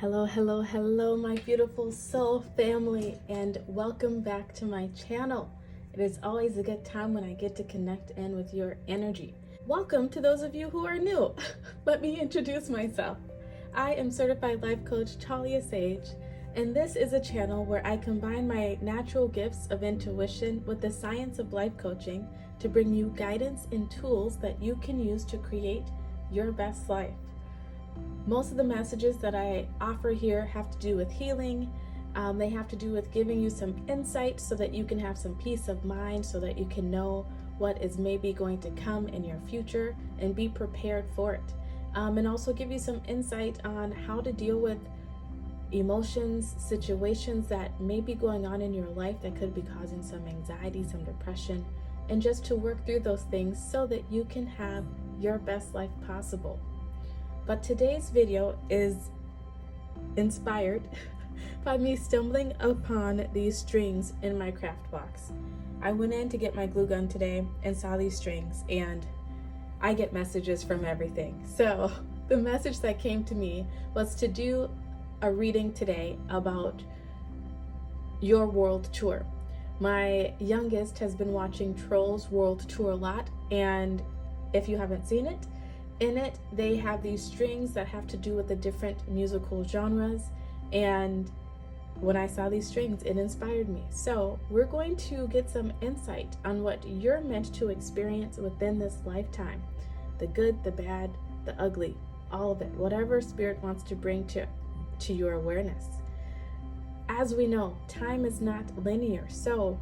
Hello, hello, hello, my beautiful soul family, and welcome back to my channel. It is always a good time when I get to connect in with your energy. Welcome to those of you who are new. Let me introduce myself. I am certified life coach coachtaliasage, and this is a channel where I combine my natural gifts of intuition with the science of life coaching to bring you guidance and tools that you can use to create your best life. Most of the messages that I offer here have to do with healing. They have to do with giving you some insight so that you can have some peace of mind, so that you can know what is maybe going to come in your future and be prepared for it. And also give you some insight on how to deal with emotions, situations that may be going on in your life that could be causing some anxiety, some depression, and just to work through those things so that you can have your best life possible. But today's video is inspired by me stumbling upon these strings in my craft box. I went in to get my glue gun today and saw these strings, and I get messages from everything. So the message that came to me was to do a reading today about your world tour. My youngest has been watching Trolls World Tour a lot, and if you haven't seen it, in it, they have these strings that have to do with the different musical genres, and when I saw these strings, it inspired me. So we're going to get some insight on what you're meant to experience within this lifetime. The good, the bad, the ugly, all of it, whatever spirit wants to bring to your awareness. As we know, time is not linear, so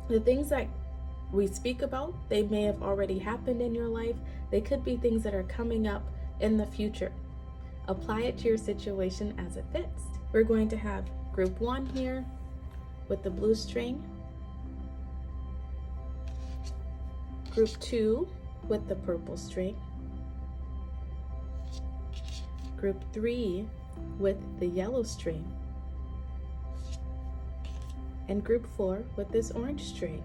the things that we speak about, they may have already happened in your life. They could be things that are coming up in the future. Apply it to your situation as it fits. We're going to have group 1 here with the blue string, group 2 with the purple string, group 3 with the yellow string, and group 4 with this orange string.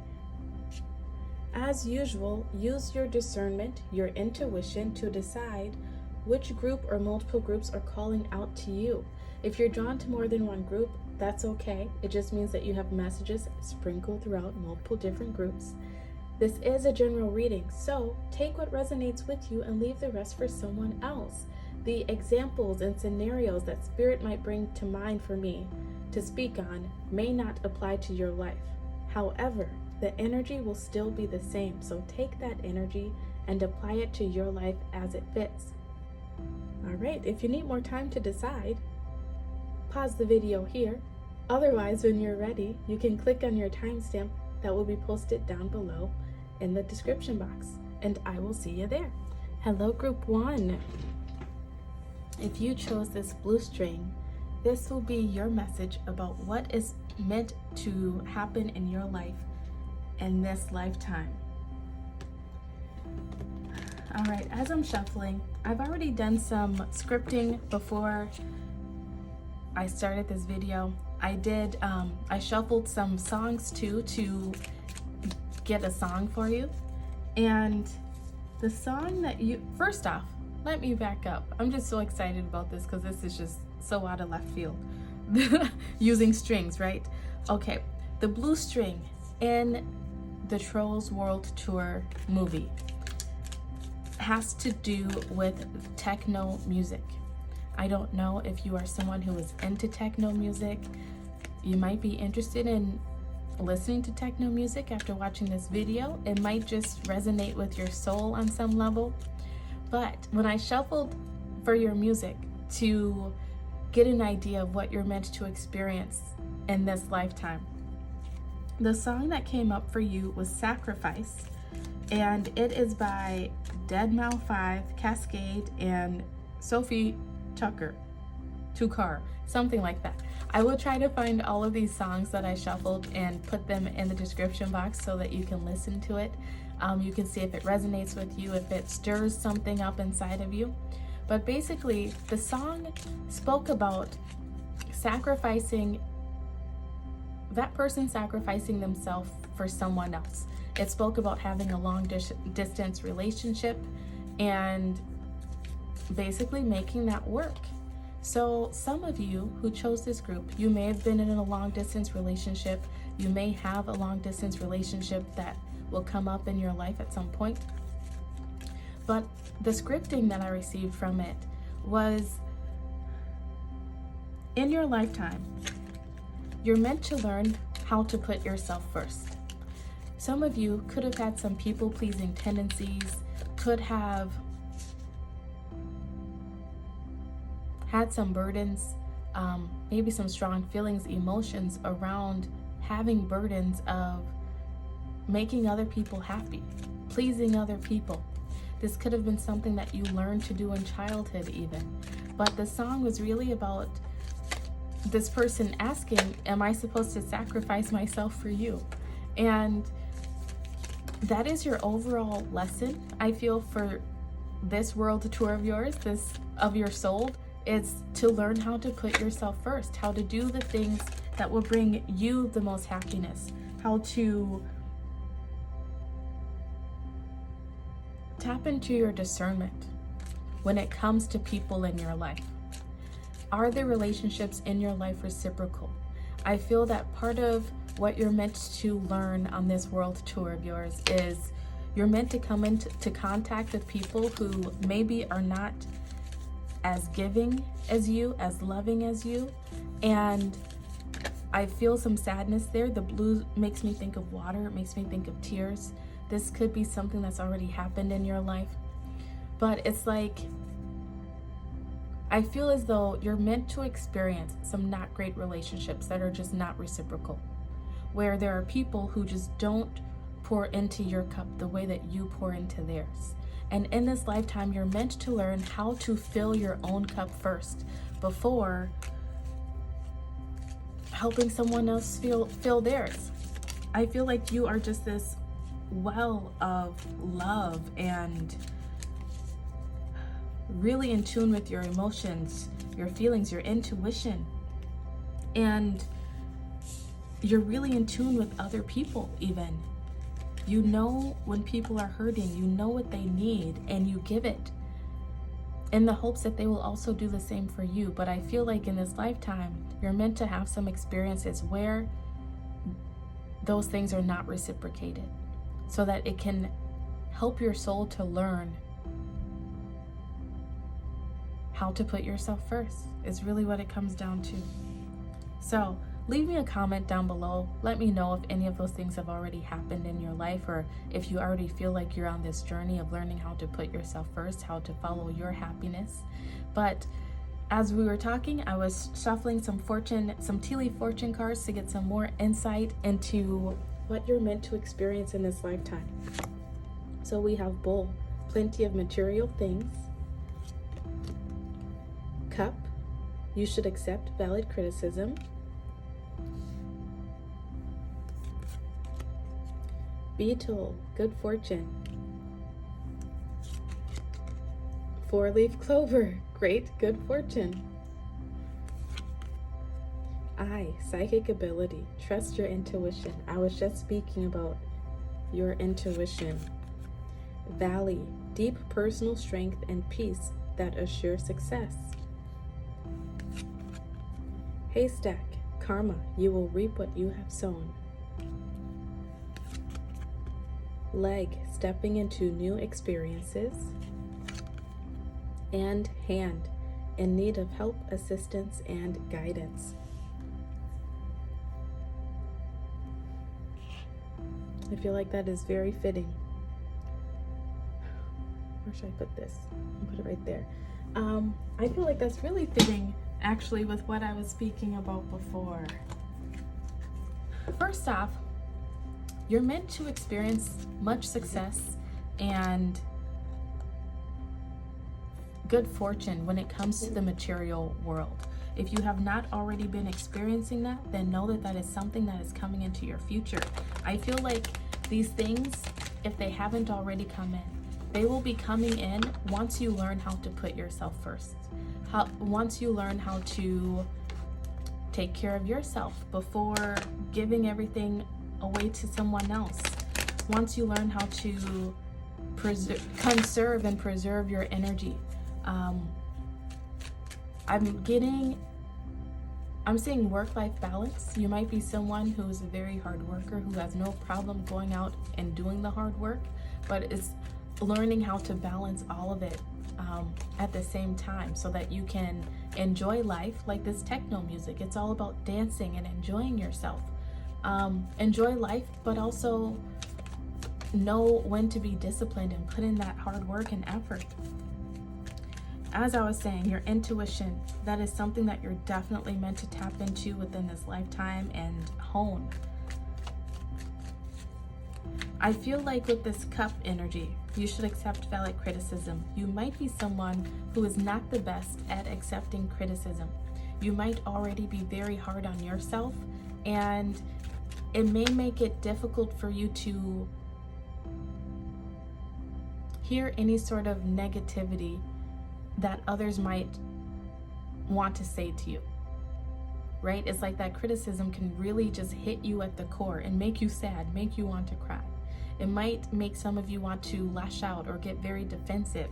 As usual, use your discernment, your intuition to decide which group or multiple groups are calling out to you. If you're drawn to more than one group, that's okay. It just means that you have messages sprinkled throughout multiple different groups. This is a general reading, so take what resonates with you and leave the rest for someone else. The examples and scenarios that Spirit might bring to mind for me to speak on may not apply to your life. However, the energy will still be the same, so take that energy and apply it to your life as it fits. All right, if you need more time to decide, pause the video here. Otherwise, when you're ready, you can click on your timestamp that will be posted down below in the description box, and I will see you there. Hello, group 1. If you chose this blue string, this will be your message about what is meant to happen in your life in this lifetime. All right, as I'm shuffling, I've already done some scripting before I started this video. I shuffled some songs too to get a song for you. And the song that first off, let me back up. I'm just so excited about this because this is just so out of left field. Using strings, right? Okay, the blue string in the Trolls World Tour movie has to do with techno music. I don't know if you are someone who is into techno music. You might be interested in listening to techno music after watching this video. It might just resonate with your soul on some level. But when I shuffled for your music to get an idea of what you're meant to experience in this lifetime, the song that came up for you was Sacrifice, and it is by deadmau5, Cascade, and Sophie Tukar, something like that. I will try to find all of these songs that I shuffled and put them in the description box so that you can listen to it. You can see if it resonates with you, if it stirs something up inside of you. But basically, the song spoke about that person sacrificing themselves for someone else. It spoke about having a long distance relationship and basically making that work. So some of you who chose this group, you may have been in a long distance relationship. You may have a long distance relationship that will come up in your life at some point. But the scripting that I received from it was, in your lifetime, you're meant to learn how to put yourself first. Some of you could have had some people-pleasing tendencies, could have had some burdens, maybe some strong feelings, emotions around having burdens of making other people happy, pleasing other people. This could have been something that you learned to do in childhood even. But the song was really about this person asking, am I supposed to sacrifice myself for you? And that is your overall lesson, I feel, for this world tour of yours, this of your soul. It's to learn how to put yourself first, how to do the things that will bring you the most happiness, how to tap into your discernment when it comes to people in your life. Are the relationships in your life reciprocal? I feel that part of what you're meant to learn on this world tour of yours is you're meant to come into contact with people who maybe are not as giving as you, as loving as you. And I feel some sadness there. The blue makes me think of water. It makes me think of tears. This could be something that's already happened in your life. But it's like, I feel as though you're meant to experience some not great relationships that are just not reciprocal, where there are people who just don't pour into your cup the way that you pour into theirs. And in this lifetime, you're meant to learn how to fill your own cup first before helping someone else fill theirs. I feel like you are just this well of love and really in tune with your emotions, your feelings, your intuition. And you're really in tune with other people even. You know when people are hurting, you know what they need, and you give it in the hopes that they will also do the same for you. But I feel like in this lifetime, you're meant to have some experiences where those things are not reciprocated, so that it can help your soul to learn how to put yourself first. Is really what it comes down to. So leave me a comment down below. Let me know if any of those things have already happened in your life, or if you already feel like you're on this journey of learning how to put yourself first, how to follow your happiness. But as we were talking, I was shuffling some tea leaf fortune cards to get some more insight into what you're meant to experience in this lifetime. So we have Bull, plenty of material things. Cup, you should accept valid criticism. Beetle, good fortune. Four-leaf clover, great good fortune. Eye, psychic ability, trust your intuition. I was just speaking about your intuition. Valley, deep personal strength and peace that assure success. Haystack, karma, you will reap what you have sown. Leg, stepping into new experiences. And hand, in need of help, assistance, and guidance. I feel like that is very fitting. Where should I put this? I'll put it right there. I feel like that's really fitting actually with what I was speaking about before. First off, you're meant to experience much success and good fortune when it comes to the material world. If you have not already been experiencing that, then know that that is something that is coming into your future. I feel like these things, if they haven't already come in, they will be coming in once you learn how to put yourself first. Once you learn how to take care of yourself before giving everything away to someone else. Once you learn how to conserve and preserve your energy. I'm seeing work-life balance. You might be someone who is a very hard worker, who has no problem going out and doing the hard work, but it's learning how to balance all of it at the same time so that you can enjoy life like this techno music. It's all about dancing and enjoying yourself. Enjoy life, but also know when to be disciplined and put in that hard work and effort. As I was saying, your intuition, that is something that you're definitely meant to tap into within this lifetime and hone. I feel like with this cup energy, you should accept valid criticism. You might be someone who is not the best at accepting criticism. You might already be very hard on yourself, and it may make it difficult for you to hear any sort of negativity that others might want to say to you, right? It's like that criticism can really just hit you at the core and make you sad, make you want to cry. It might make some of you want to lash out or get very defensive.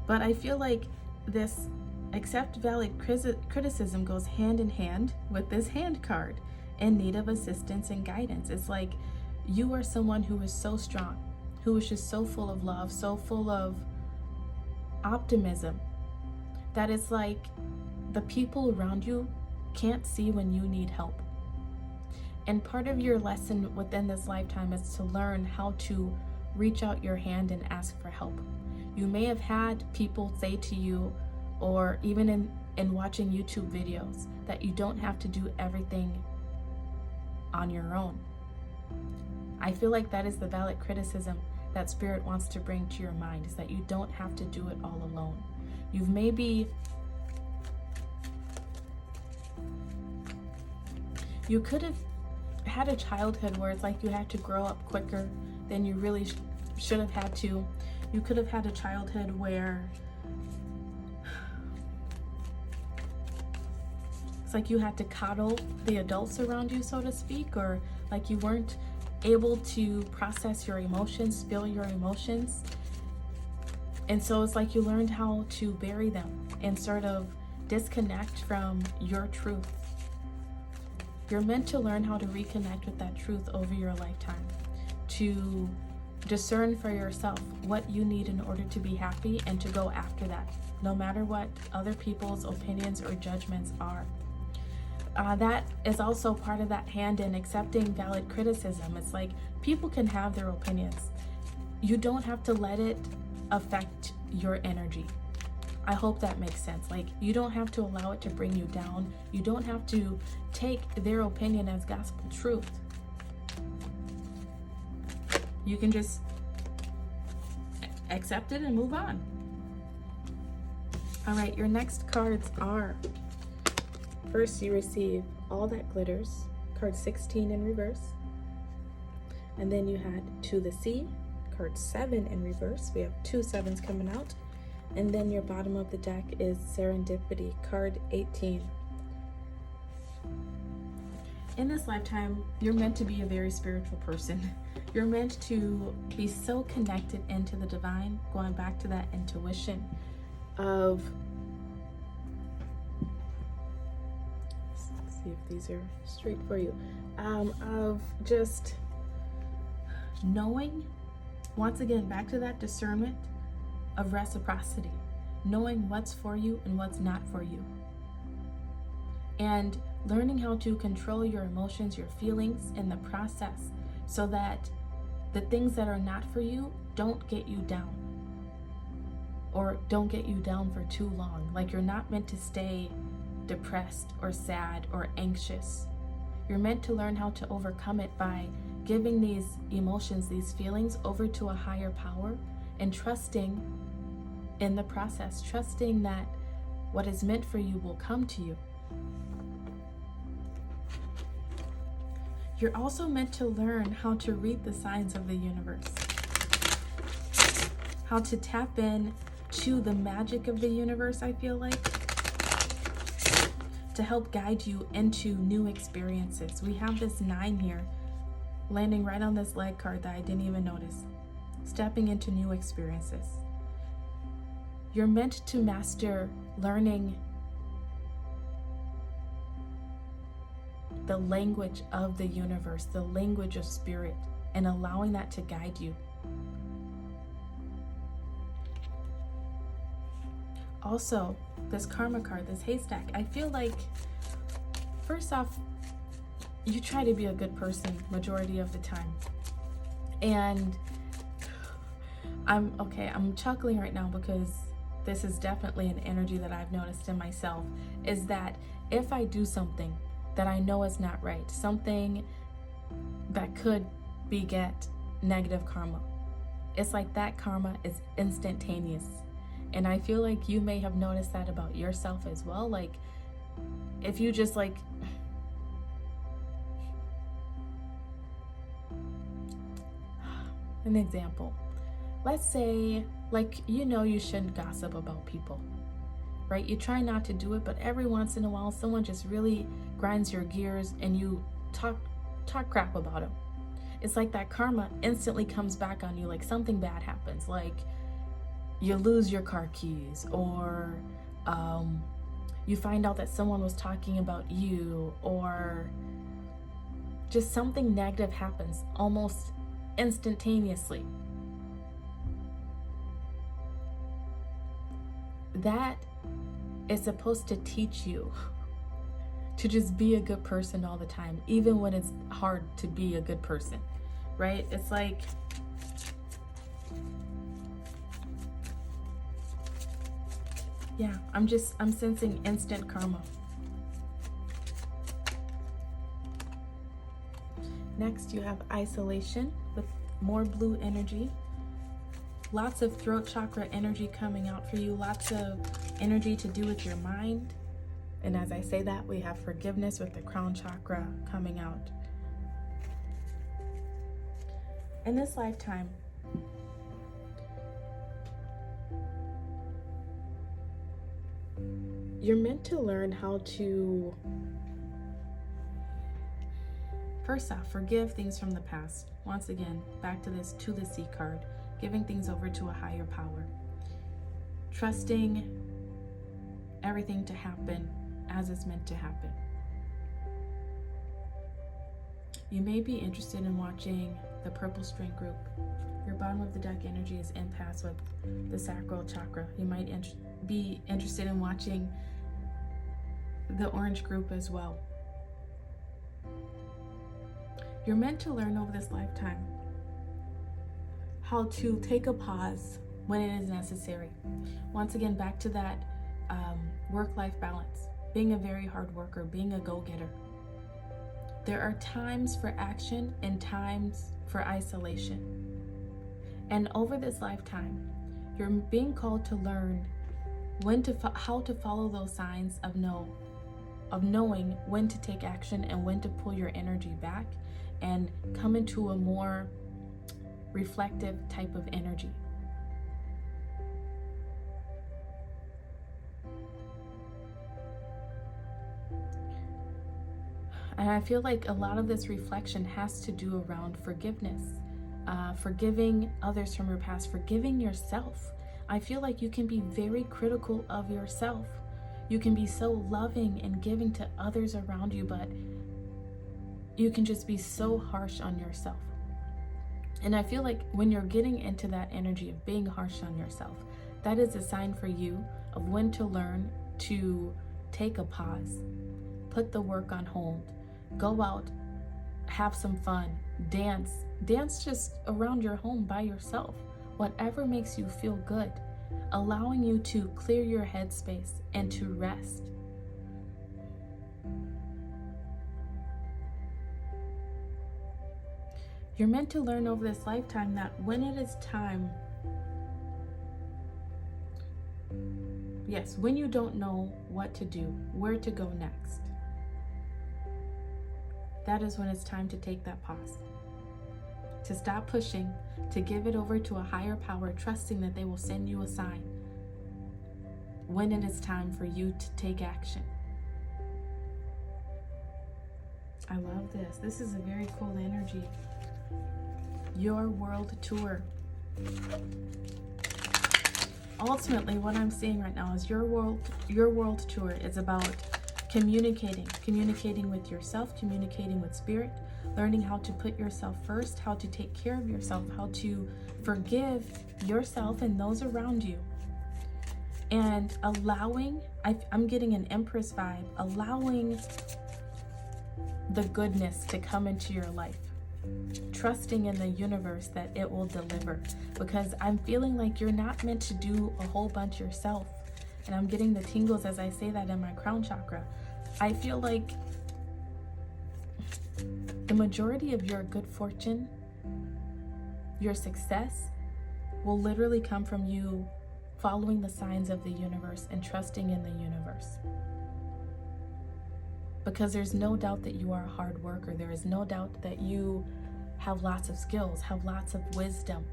But I feel like this accept valid criticism goes hand in hand with this hand card, in need of assistance and guidance. It's like you are someone who is so strong, who is just so full of love, so full of optimism, that it's like the people around you can't see when you need help. And part of your lesson within this lifetime is to learn how to reach out your hand and ask for help. You may have had people say to you, or even in watching YouTube videos, that you don't have to do everything on your own. I feel like that is the valid criticism that Spirit wants to bring to your mind, is that you don't have to do it all alone. You've maybe, you could have had a childhood where it's like you had to grow up quicker than you really should have had to. You could have had a childhood where it's like you had to coddle the adults around you, so to speak, or like you weren't able to process your emotions, feel your emotions. And so it's like you learned how to bury them and sort of disconnect from your truth. You're meant to learn how to reconnect with that truth over your lifetime, to discern for yourself what you need in order to be happy and to go after that, no matter what other people's opinions or judgments are. That is also part of that hand in accepting valid criticism. It's like people can have their opinions. You don't have to let it affect your energy. I hope that makes sense. Like, you don't have to allow it to bring you down. You don't have to take their opinion as gospel truth. You can just accept it and move on. All right, your next cards are, first you receive All That Glitters, card 16 in reverse. And then you had To the Sea, card 7 in reverse. We have 2 7s coming out. And then your bottom of the deck is Serendipity, card 18. In this lifetime, you're meant to be a very spiritual person. You're meant to be so connected into the divine, going back to that intuition of, let's see if these are straight for you, of just knowing, once again, back to that discernment of reciprocity, knowing what's for you and what's not for you, and learning how to control your emotions, your feelings in the process, so that the things that are not for you don't get you down, or don't get you down for too long. Like, you're not meant to stay depressed or sad or anxious. You're meant to learn how to overcome it by giving these emotions, these feelings, over to a higher power, and trusting in the process, trusting that what is meant for you will come to you. You're also meant to learn how to read the signs of the universe, how to tap in to the magic of the universe, I feel like, to help guide you into new experiences. We have this 9 here, landing right on this leg card that I didn't even notice. Stepping into new experiences. You're meant to master learning the language of the universe, the language of spirit, and allowing that to guide you. Also, this karma card, this haystack, I feel like, first off, you try to be a good person majority of the time. And I'm chuckling right now because this is definitely an energy that I've noticed in myself, is that if I do something that I know is not right, something that could beget negative karma, it's like that karma is instantaneous. And I feel like you may have noticed that about yourself as well. Like, if you just like, an example, let's say, like, you shouldn't gossip about people, right? You try not to do it, but every once in a while, someone just really grinds your gears and you talk crap about them. It's like that karma instantly comes back on you, like something bad happens, like you lose your car keys, or you find out that someone was talking about you, or just something negative happens almost instantaneously. That is supposed to teach you to just be a good person all the time, even when it's hard to be a good person, right? It's like, yeah, I'm sensing instant karma. Next, you have isolation with more blue energy. Lots of throat chakra energy coming out for you. Lots of energy to do with your mind. And as I say that, we have forgiveness with the crown chakra coming out. In this lifetime, you're meant to learn how to, first off, forgive things from the past. Once again, back to the Sea card, giving things over to a higher power. Trusting everything to happen as it's meant to happen. You may be interested in watching the Purple String group. Your bottom of the deck energy is impasse with the sacral chakra. You might be interested in watching the orange group as well. You're meant to learn over this lifetime how to take a pause when it is necessary. Once again, back to that work-life balance, being a very hard worker, being a go-getter. There are times for action and times for isolation. And over this lifetime, you're being called to learn how to follow those signs of knowing when to take action and when to pull your energy back and come into a more reflective type of energy. And I feel like a lot of this reflection has to do around forgiveness, forgiving others from your past, forgiving yourself. I feel like you can be very critical of yourself. You can be so loving and giving to others around you, but you can just be so harsh on yourself. And I feel like when you're getting into that energy of being harsh on yourself, that is a sign for you of when to learn to take a pause, put the work on hold, go out, have some fun, dance just around your home by yourself, whatever makes you feel good, allowing you to clear your headspace and to rest. You're meant to learn over this lifetime that when it is time, yes, when you don't know what to do, where to go next, that is when it's time to take that pause, to stop pushing, to give it over to a higher power, trusting that they will send you a sign when it is time for you to take action. I love this. This is a very cool energy. Your world tour. ultimately what I'm seeing right now is your world tour is about communicating with yourself, communicating with spirit, learning how to put yourself first, how to take care of yourself, how to forgive yourself and those around you, and allowing, I'm getting an Empress vibe, allowing the goodness to come into your life, trusting in the universe that it will deliver, because I'm feeling like you're not meant to do a whole bunch yourself. And I'm getting the tingles as I say that in my crown chakra. I feel like the majority of your good fortune, your success, will literally come from you following the signs of the universe and trusting in the universe. Because there's no doubt that you are a hard worker. There is no doubt that you have lots of skills, have lots of wisdom.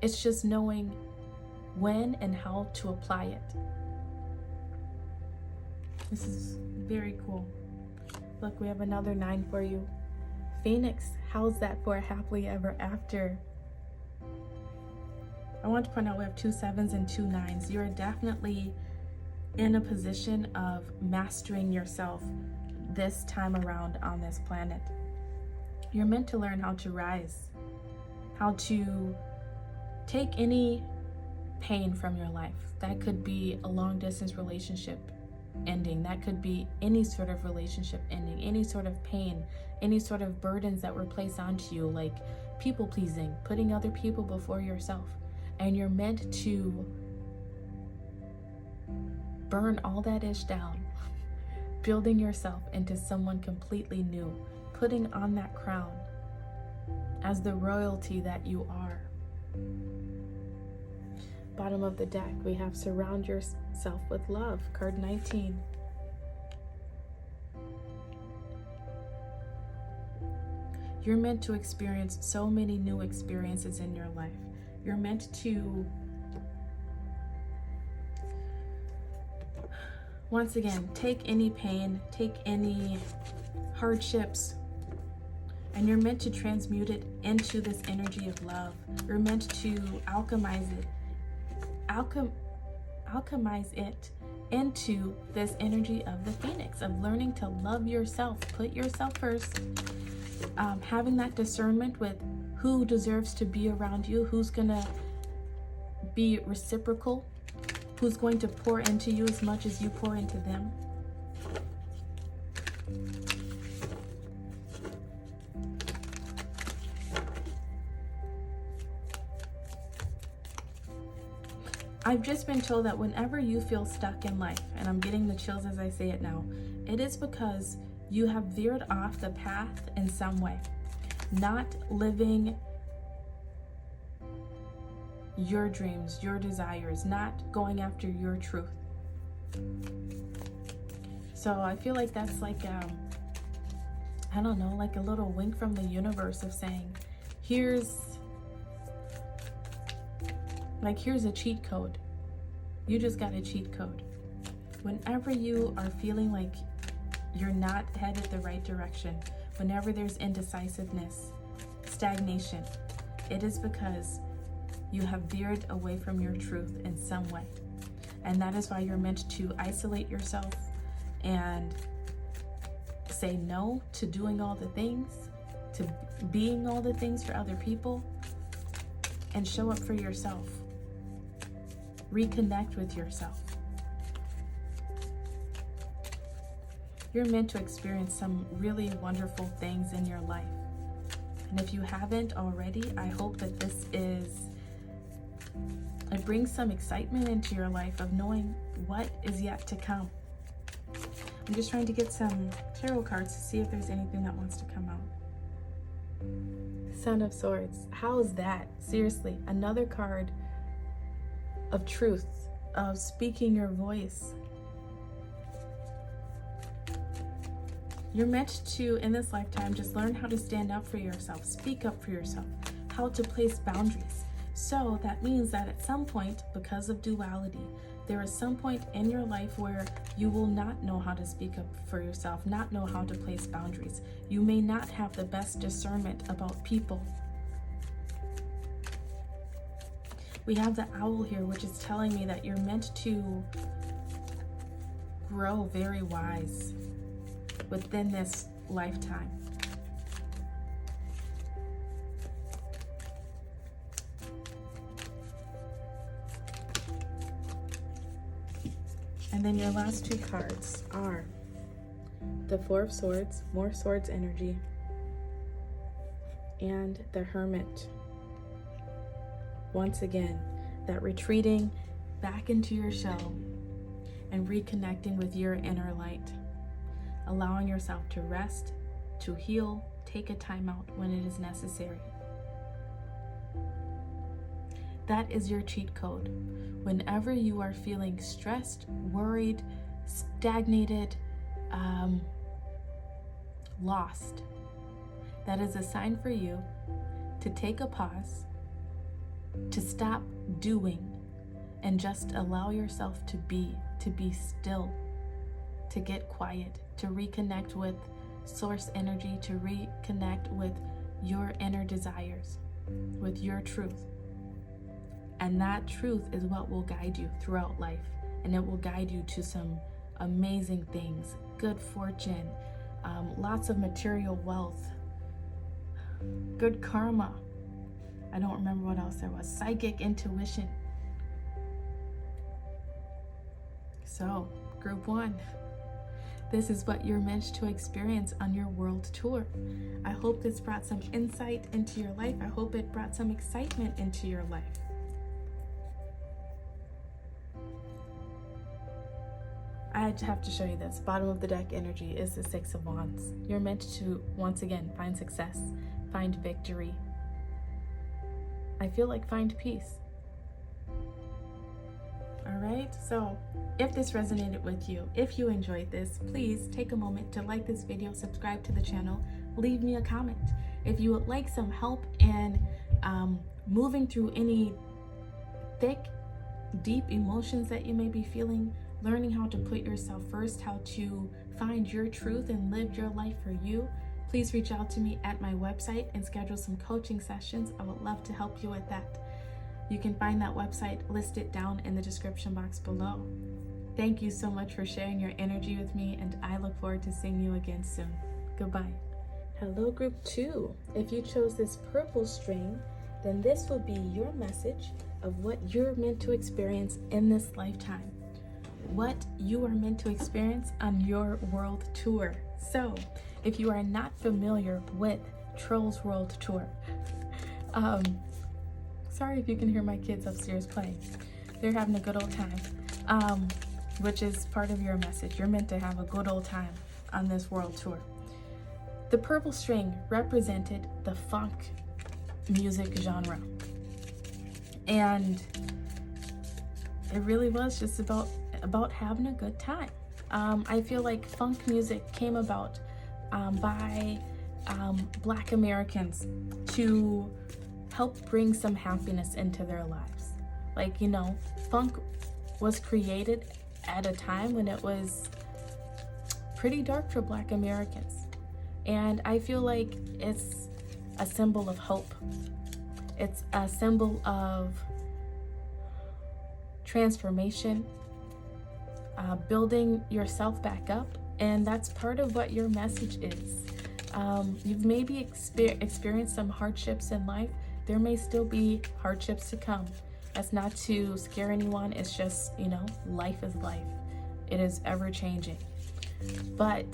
It's just knowing when and how to apply it. This is very cool. Look, we have another 9 for you. Phoenix, how's that for a happily ever after? I want to point out we have 2 7s and 2 9s. You're definitely in a position of mastering yourself this time around on this planet. You're meant to learn how to rise, how to take any pain from your life. That could be a long distance relationship ending. That could be any sort of relationship ending, any sort of pain, any sort of burdens that were placed onto you, like people pleasing, putting other people before yourself. And you're meant to burn all that ish down, building yourself into someone completely new, putting on that crown as the royalty that you are. Bottom of the deck, we have surround yourself with love, card 19. You're meant to experience so many new experiences in your life. You're meant to, once again, take any pain, take any hardships, and you're meant to transmute it into this energy of love. You're meant to alchemize it into this energy of the phoenix, of learning to love yourself, put yourself first, having that discernment with who deserves to be around you, who's gonna be reciprocal, who's going to pour into you as much as you pour into them. I've just been told that whenever you feel stuck in life, and I'm getting the chills as I say it now, it is because you have veered off the path in some way, not living your dreams, your desires, not going after your truth. So I feel like that's like, I don't know, like a little wink from the universe of saying, here's a cheat code. You just got a cheat code. Whenever you are feeling like you're not headed the right direction, whenever there's indecisiveness, stagnation, it is because you have veered away from your truth in some way. And that is why you're meant to isolate yourself and say no to doing all the things, to being all the things for other people, and show up for yourself. Reconnect with yourself. You're meant to experience some really wonderful things in your life. And if you haven't already, I hope that it brings some excitement into your life of knowing what is yet to come. I'm just trying to get some tarot cards to see if there's anything that wants to come out. Son of Swords. How is that? Seriously, another card of truth, of speaking your voice. You're meant to, in this lifetime, just learn how to stand up for yourself, speak up for yourself, how to place boundaries. So that means that at some point, because of duality, there is some point in your life where you will not know how to speak up for yourself, not know how to place boundaries. You may not have the best discernment about people. We have the owl here, which is telling me that you're meant to grow very wise within this lifetime. And then your last two cards are the Four of Swords, more swords energy, and the Hermit. Once again, that retreating back into your shell and reconnecting with your inner light, allowing yourself to rest, to heal, take a time out when it is necessary. That is your cheat code. Whenever you are feeling stressed, worried, stagnated, lost, that is a sign for you to take a pause, to stop doing, and just allow yourself to be still, to get quiet, to reconnect with source energy, to reconnect with your inner desires, with your truth. And that truth is what will guide you throughout life, and it will guide you to some amazing things, good fortune, lots of material wealth, good karma. I don't remember what else there was. Psychic intuition. So, group 1, this is what you're meant to experience on your world tour. I hope this brought some insight into your life. I hope it brought some excitement into your life. I have to show you this. Bottom of the deck energy is the Six of Wands. You're meant to, once again, find success, find victory. I feel like find peace. All right, so if this resonated with you, if you enjoyed this, please take a moment to like this video, subscribe to the channel, leave me a comment. If you would like some help in moving through any thick, deep emotions that you may be feeling, learning how to put yourself first, how to find your truth and live your life for you, please reach out to me at my website and schedule some coaching sessions. I would love to help you with that. You can find that website listed down in the description box below. Thank you so much for sharing your energy with me, and I look forward to seeing you again soon. Goodbye. Hello, group 2. If you chose this purple string, then this will be your message of what you're meant to experience in this lifetime, what you are meant to experience on your world tour. So, if you are not familiar with Trolls World Tour, sorry if you can hear my kids upstairs playing. They're having a good old time, which is part of your message. You're meant to have a good old time on this world tour. The purple string represented the funk music genre. And it really was just about having a good time. I feel like funk music came about by Black Americans to help bring some happiness into their lives. Like, you know, funk was created at a time when it was pretty dark for Black Americans. And I feel like it's a symbol of hope. It's a symbol of transformation, building yourself back up, and that's part of what your message is. You've maybe experienced some hardships in life. There may still be hardships to come. That's not to scare anyone. It's just, you know, life is life. It is ever changing. But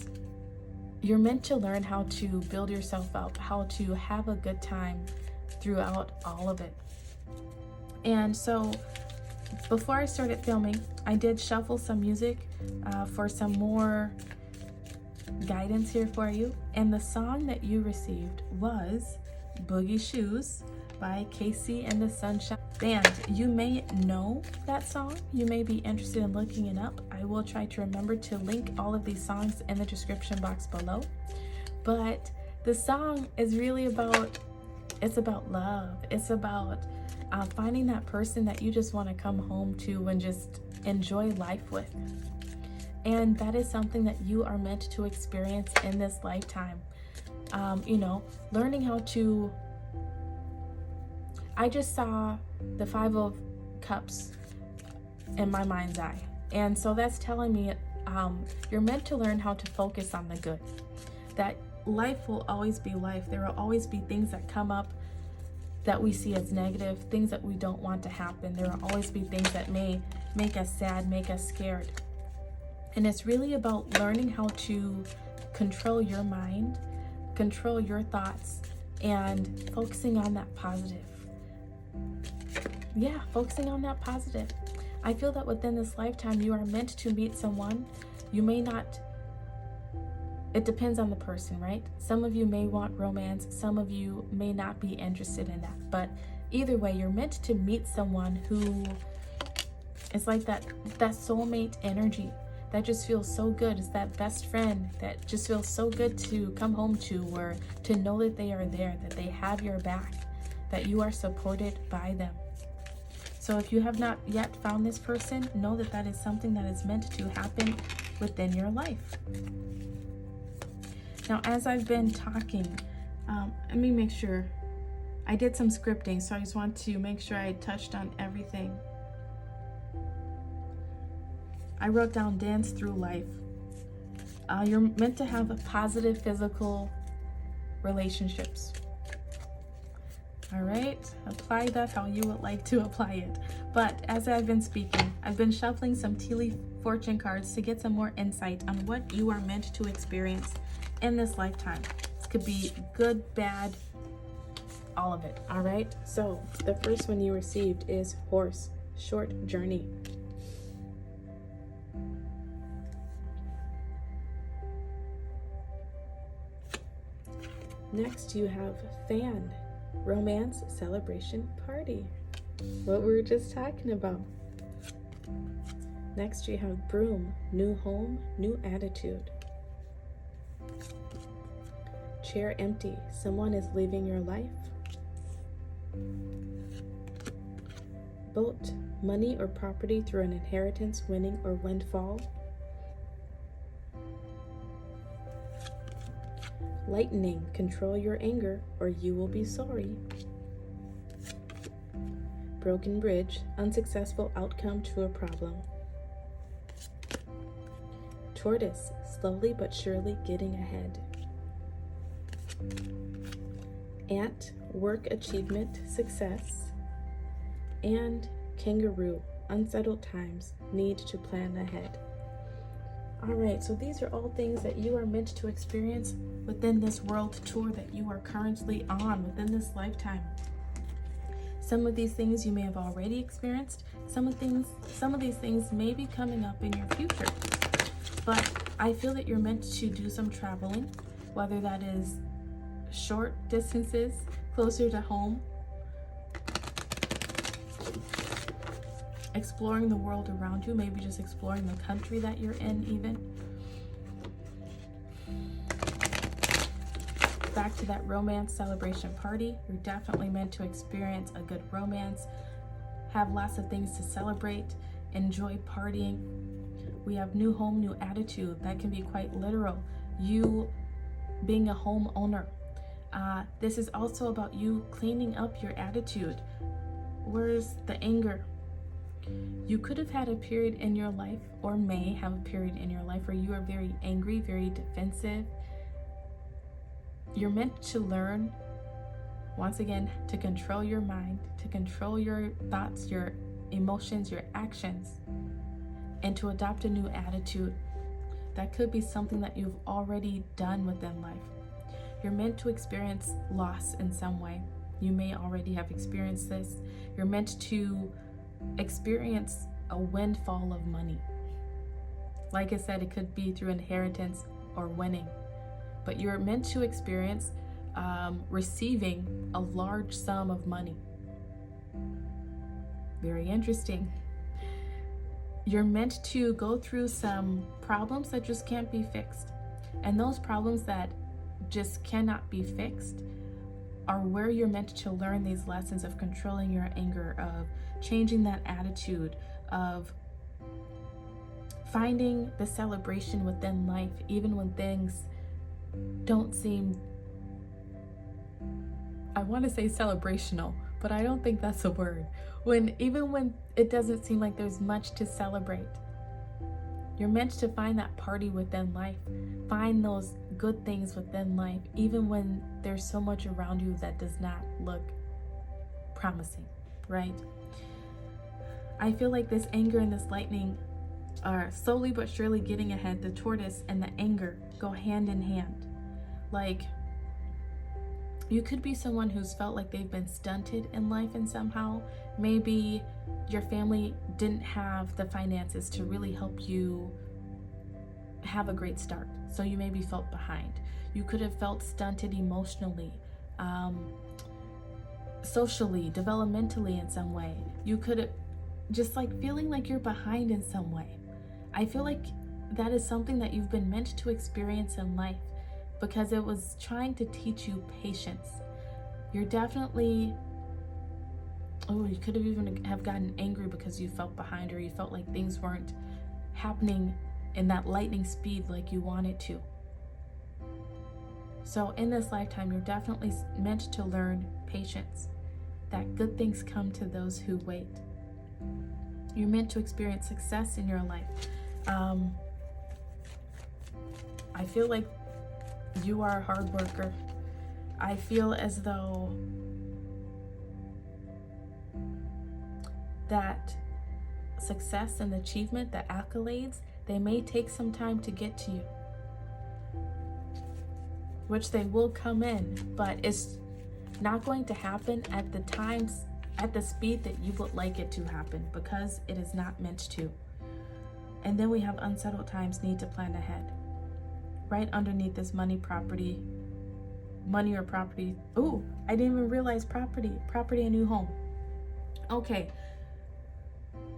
you're meant to learn how to build yourself up, how to have a good time throughout all of it. And so before I started filming, I did shuffle some music for some more guidance here for you. And the song that you received was Boogie Shoes by Casey and the Sunshine Band. You may know that song. You may be interested in looking it up. I will try to remember to link all of these songs in the description box below. But the song is really about, it's about love. It's about finding that person that you just want to come home to and just enjoy life with. And that is something that you are meant to experience in this lifetime. You know, learning how to, I just saw the Five of cups in my mind's eye. And so that's telling me you're meant to learn how to focus on the good. That life will always be life. There will always be things that come up that we see as negative, things that we don't want to happen. There will always be things that may make us sad, make us scared. And it's really about learning how to control your mind, control your thoughts, and focusing on that positive. Yeah, focusing on that positive. I feel that within this lifetime, you are meant to meet someone. You may not, it depends on the person, right? Some of you may want romance. Some of you may not be interested in that. But either way, you're meant to meet someone who is like that soulmate energy that just feels so good. It's that best friend that just feels so good to come home to, or to know that they are there, that they have your back, that you are supported by them. So if you have not yet found this person, know that that is something that is meant to happen within your life. Now, as I've been talking, let me make sure. I did some scripting, so I just want to make sure I touched on everything. I wrote down dance through life. You're meant to have a positive physical relationships. All right, apply that how you would like to apply it. But as I've been speaking, I've been shuffling some tea leaf fortune cards to get some more insight on what you are meant to experience in this lifetime. This could be good, bad, all of it. All right, so the first one you received is horse, short journey. Next, you have fan, romance, celebration, party. What we were just talking about. Next, you have broom, new home, new attitude. Chair empty, someone is leaving your life. Boat, money or property through an inheritance, winning or windfall. Lightning, control your anger or you will be sorry. Broken bridge, unsuccessful outcome to a problem. Tortoise, slowly but surely getting ahead. Ant, work achievement, success. And kangaroo, unsettled times, need to plan ahead. All right, so these are all things that you are meant to experience within this world tour that you are currently on within this lifetime. Some of these things you may have already experienced. Some of these things may be coming up in your future. But I feel that you're meant to do some traveling, whether that is short distances, closer to home, exploring the world around you, maybe just exploring the country that you're in even. Back to that romance celebration party. You're definitely meant to experience a good romance, have lots of things to celebrate, enjoy partying. We have new home, new attitude. That can be quite literal. You being a homeowner. This is also about you cleaning up your attitude. Where's the anger? You could have had a period in your life, or may have a period in your life, where you are very angry, very defensive. You're meant to learn, once again, to control your mind, to control your thoughts, your emotions, your actions, and to adopt a new attitude. That could be something that you've already done within life. You're meant to experience loss in some way. You may already have experienced this. You're meant to experience a windfall of money. Like I said, it could be through inheritance or winning, but you're meant to experience receiving a large sum of money. Very interesting. You're meant to go through some problems that just can't be fixed, and those problems that just cannot be fixed are where you're meant to learn these lessons of controlling your anger, of changing that attitude, of finding the celebration within life, even when things don't seem, I want to say celebrational, but I don't think that's a word. Even when it doesn't seem like there's much to celebrate, you're meant to find that party within life. Find those good things within life, even when there's so much around you that does not look promising, right? I feel like this anger and this lightning are slowly but surely getting ahead. The tortoise and the anger go hand in hand. Like, you could be someone who's felt like they've been stunted in life, and somehow maybe your family didn't have the finances to really help you have a great start. So you maybe felt behind. You could have felt stunted emotionally, socially, developmentally in some way. You could have just like feeling like you're behind in some way. I feel like that is something that you've been meant to experience in life, because it was trying to teach you patience. You're definitely, you could have even have gotten angry because you felt behind, or you felt like things weren't happening in that lightning speed like you wanted to. So in this lifetime, you're definitely meant to learn patience, that good things come to those who wait. You're meant to experience success in your life. I feel like you are a hard worker. I feel as though that success and achievement, the accolades, they may take some time to get to you, which they will come in, but it's not going to happen at the speed that you would like it to happen, because it is not meant to. And then we have unsettled times, need to plan ahead. Right underneath this money or property. Oh, I didn't even realize property, a new home. Okay.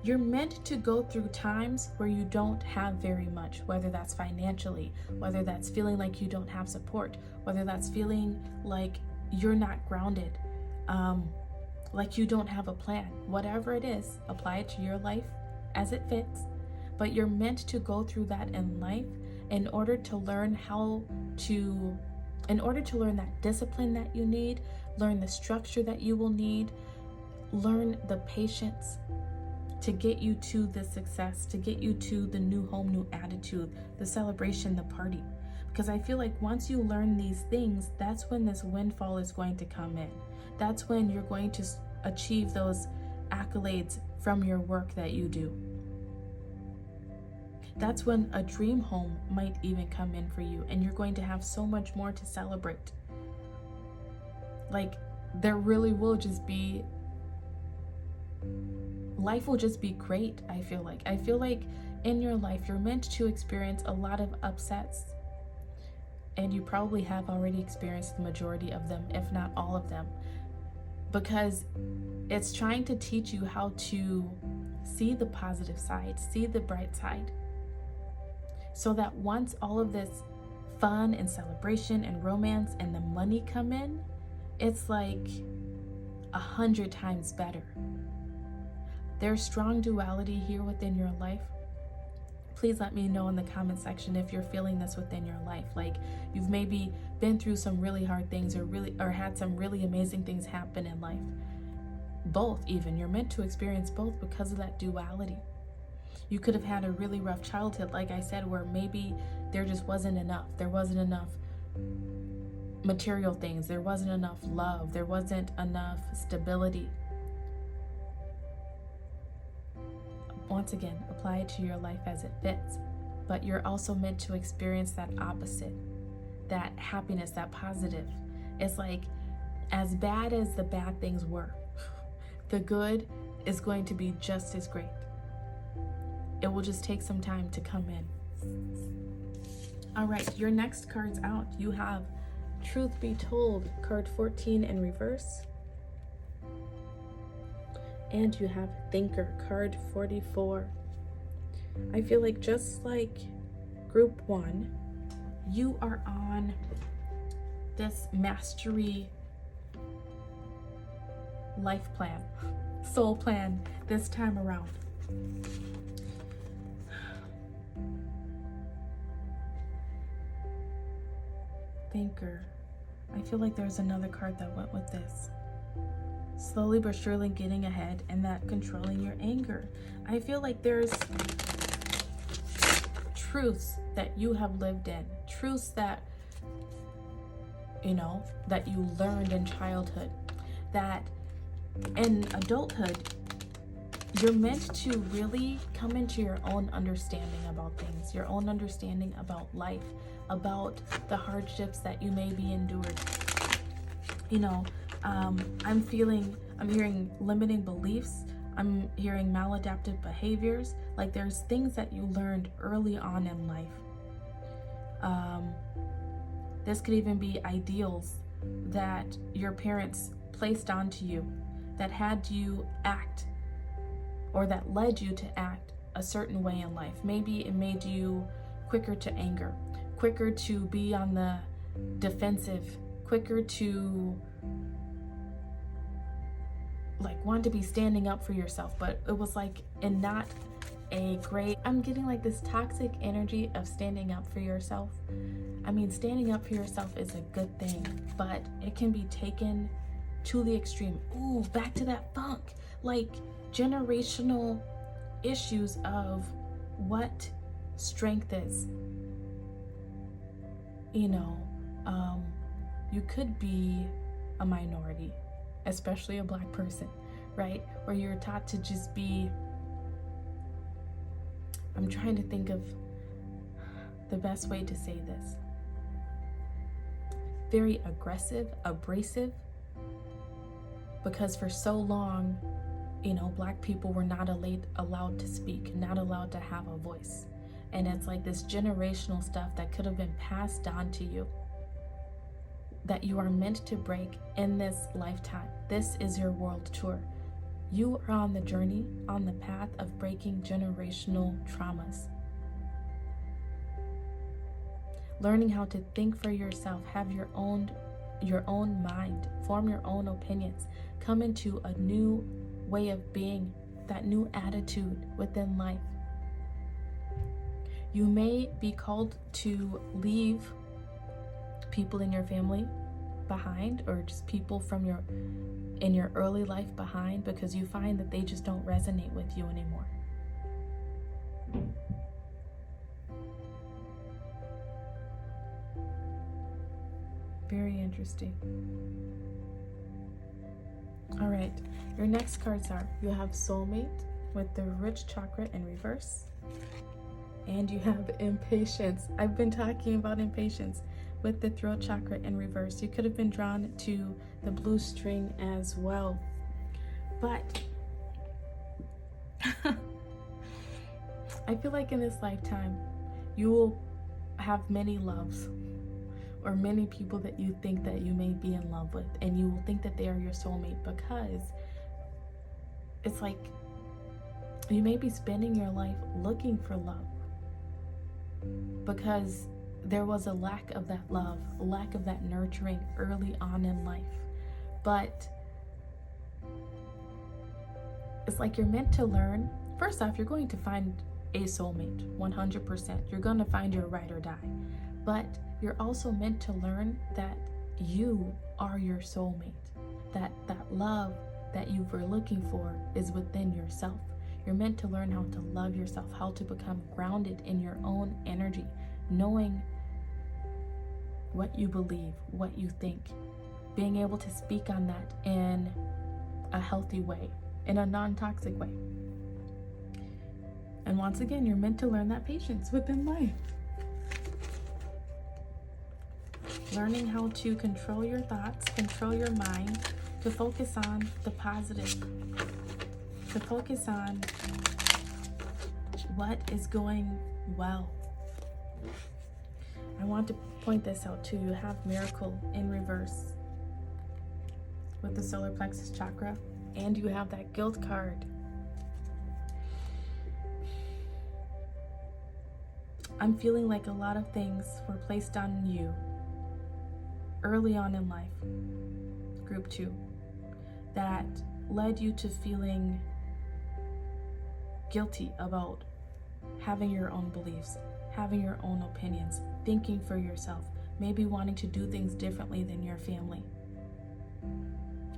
You're meant to go through times where you don't have very much, whether that's financially, whether that's feeling like you don't have support, whether that's feeling like you're not grounded, like you don't have a plan. Whatever it is, apply it to your life as it fits. But you're meant to go through that in life in order to learn that discipline that you need, learn the structure that you will need, learn the patience to get you to the success, to get you to the new home, new attitude, the celebration, the party. Because I feel like once you learn these things, that's when this windfall is going to come in. That's when you're going to achieve those accolades from your work that you do. That's when a dream home might even come in for you, and you're going to have so much more to celebrate. Like, there really will just be, life will just be great, I feel like. I feel like in your life, you're meant to experience a lot of upsets, and you probably have already experienced the majority of them, if not all of them, because it's trying to teach you how to see the positive side, see the bright side. So that once all of this fun and celebration and romance and the money come in, it's like 100 times better. There's strong duality here within your life. Please let me know in the comment section if you're feeling this within your life. Like, you've maybe been through some really hard things, or had some really amazing things happen in life. Both even. You're meant to experience both because of that duality. You could have had a really rough childhood, like I said, where maybe there just wasn't enough. There wasn't enough material things. There wasn't enough love. There wasn't enough stability. Once again, apply it to your life as it fits. But you're also meant to experience that opposite, that happiness, that positive. It's like, as bad as the bad things were, the good is going to be just as great. It will just take some time to come in. All right, your next card's out. You have Truth Be Told, card 14 in reverse. And you have Thinker, card 44. I feel like just like group 1, you are on this mastery life plan, soul plan this time around. Thinker. I feel like there's another card that went with this. slowly but surely getting ahead, and that controlling your anger. I feel like there's truths that you have lived in, truths that, that you learned in childhood, that in adulthood, you're meant to really come into your own understanding about things, your own understanding about life, about the hardships that you may be endured. I'm hearing limiting beliefs. I'm hearing maladaptive behaviors. Like there's things that you learned early on in life. This could even be ideals that your parents placed onto you that had you act, or that led you to act a certain way in life. Maybe it made you quicker to anger, quicker to be on the defensive, quicker to want to be standing up for yourself, but it was in not a great, I'm getting this toxic energy of standing up for yourself. I mean, standing up for yourself is a good thing, but it can be taken to the extreme. Ooh, back to that funk, generational issues of what strength is. You could be a minority, especially a Black person, right? Where you're taught to just be, I'm trying to think of the best way to say this, very aggressive, abrasive, because for so long, Black people were not allowed to speak, not allowed to have a voice. And it's this generational stuff that could have been passed on to you, that you are meant to break in this lifetime. This is your world tour. You are on the journey, on the path of breaking generational traumas. Learning how to think for yourself, have your own mind, form your own opinions, come into a new way of being, that new attitude within life. You may be called to leave people in your family behind, or just people in your early life behind, because you find that they just don't resonate with you anymore. Very interesting. All right, your next cards are, you have soulmate with the root chakra in reverse, and you have impatience. I've been talking about impatience with the throat chakra in reverse. You could have been drawn to the blue string as well, but I feel like in this lifetime you will have many loves, or many people that you think that you may be in love with, and you will think that they are your soulmate, because it's you may be spending your life looking for love, because there was a lack of that love, a lack of that nurturing early on in life. But it's you're meant to learn. First off, you're going to find a soulmate, 100%. You're going to find your ride or die. But you're also meant to learn that you are your soulmate, that love that you were looking for is within yourself. You're meant to learn how to love yourself, how to become grounded in your own energy, knowing what you believe, what you think, being able to speak on that in a healthy way, in a non-toxic way. And once again, you're meant to learn that patience within life. Learning how to control your thoughts, control your mind, to focus on the positive, to focus on what is going well. I want to point this out too. You have miracle in reverse with the solar plexus chakra, and you have that guilt card. I'm feeling like a lot of things were placed on you early on in life, group 2, that led you to feeling guilty about having your own beliefs, having your own opinions, thinking for yourself, maybe wanting to do things differently than your family.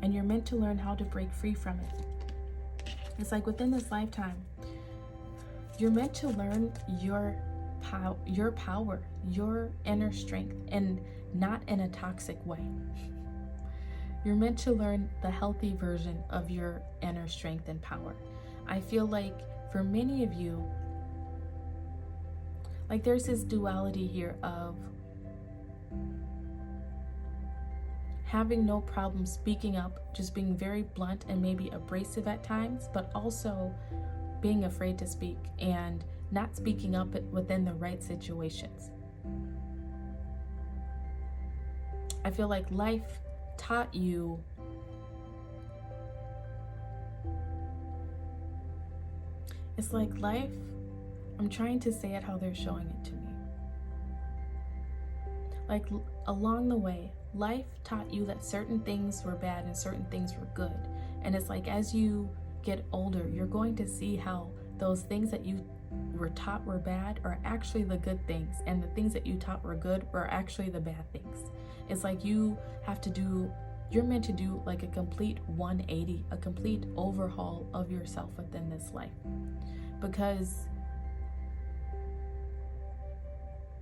and you're meant to learn how to break free from it. It's like within this lifetime, you're meant to learn your power, your inner strength, and not in a toxic way. You're meant to learn the healthy version of your inner strength and power. I feel like for many of you, like there's this duality here of having no problem speaking up, just being very blunt and maybe abrasive at times, but also being afraid to speak and not speaking up within the right situations. I feel like life taught you it's like life, I'm trying to say it how they're showing it to me. Like along the way, life taught you that certain things were bad and certain things were good. And it's like as you get older, you're going to see how those things that you were taught were bad are actually the good things, and the things that you taught were good are actually the bad things. It's like you're meant to do like a complete 180, a complete overhaul of yourself within this life. Because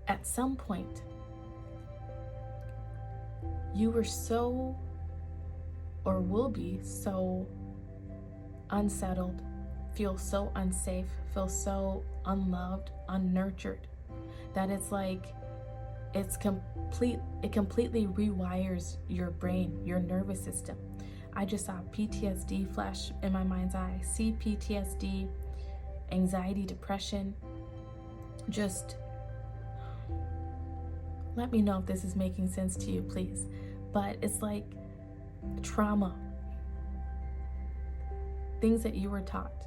at some point, you were so, or will be so unsettled, feel so unsafe, feel so unloved, unnurtured, that it's like it completely rewires your brain, your nervous system. I just saw PTSD flash in my mind's eye. See PTSD, anxiety, depression. Just let me know if this is making sense to you, please. But it's like trauma, things that you were taught,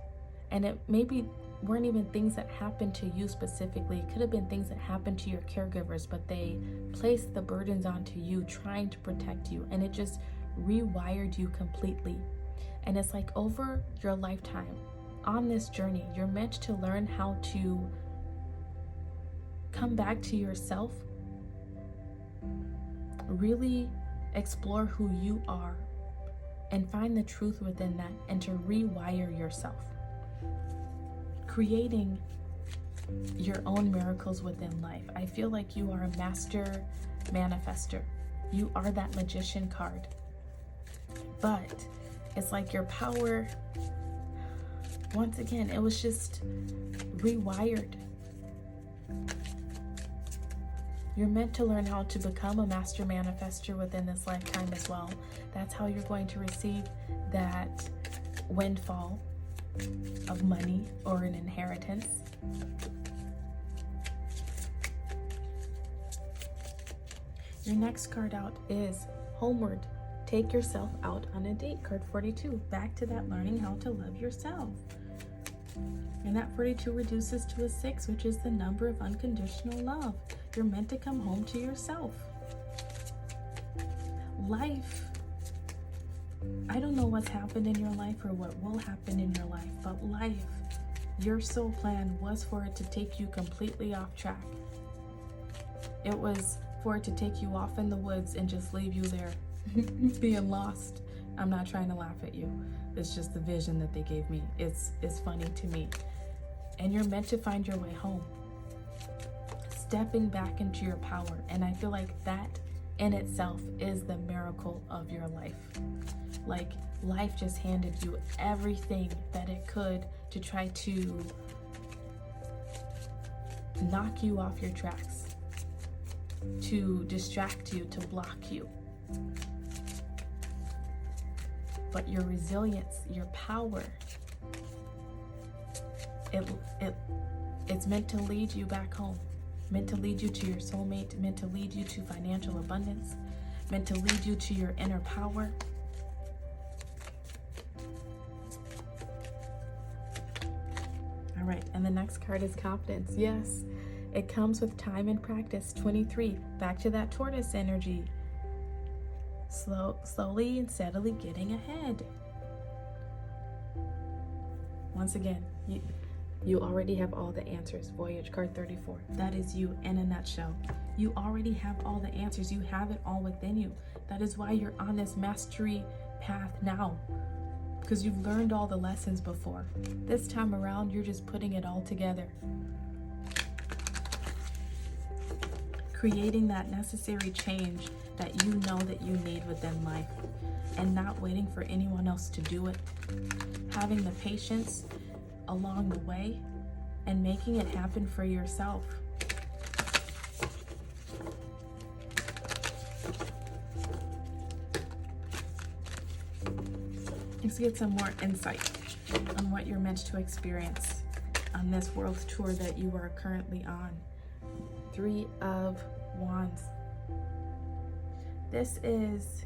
and it maybe weren't even things that happened to you specifically. It could have been things that happened to your caregivers, but they placed the burdens onto you, trying to protect you, and it just rewired you completely. And it's like over your lifetime, on this journey, you're meant to learn how to come back to yourself, really explore who you are, and find the truth within that, and to rewire yourself, creating your own miracles within life. I feel like you are a master manifester. You are that magician card. But it's like your power, once again, it was just rewired. You're meant to learn how to become a master manifester within this lifetime as well. That's how you're going to receive that windfall of money or an inheritance. Your next card out is Homeward. Take yourself out on a date. Card 42. Back to that learning how to love yourself. And that 42 reduces to a 6, which is the number of unconditional love. You're meant to come home to yourself. Life, I don't know what's happened in your life or what will happen in your life, but life, your soul plan was for it to take you completely off track. It was for it to take you off in the woods and just leave you there being lost. I'm not trying to laugh at you. It's just the vision that they gave me. It's funny to me. And you're meant to find your way home, stepping back into your power. And I feel like that in itself is the miracle of your life. Like life just handed you everything that it could to try to knock you off your tracks, to distract you, to block you. But your resilience, your power, it's meant to lead you back home, meant to lead you to your soulmate, meant to lead you to financial abundance, meant to lead you to your inner power. All right, and the next card is Confidence. Yes, it comes with time and practice. 23, back to that tortoise energy. Slowly and steadily getting ahead. Once again, you already have all the answers. Voyage, card 34. That is you in a nutshell. You already have all the answers. You have it all within you. That is why you're on this mastery path now because you've learned all the lessons before. This time around, you're just putting it all together, creating that necessary change that you know that you need within life, and not waiting for anyone else to do it. Having the patience along the way and making it happen for yourself. Let's get some more insight on what you're meant to experience on this world tour that you are currently on. 3 of Wands. This is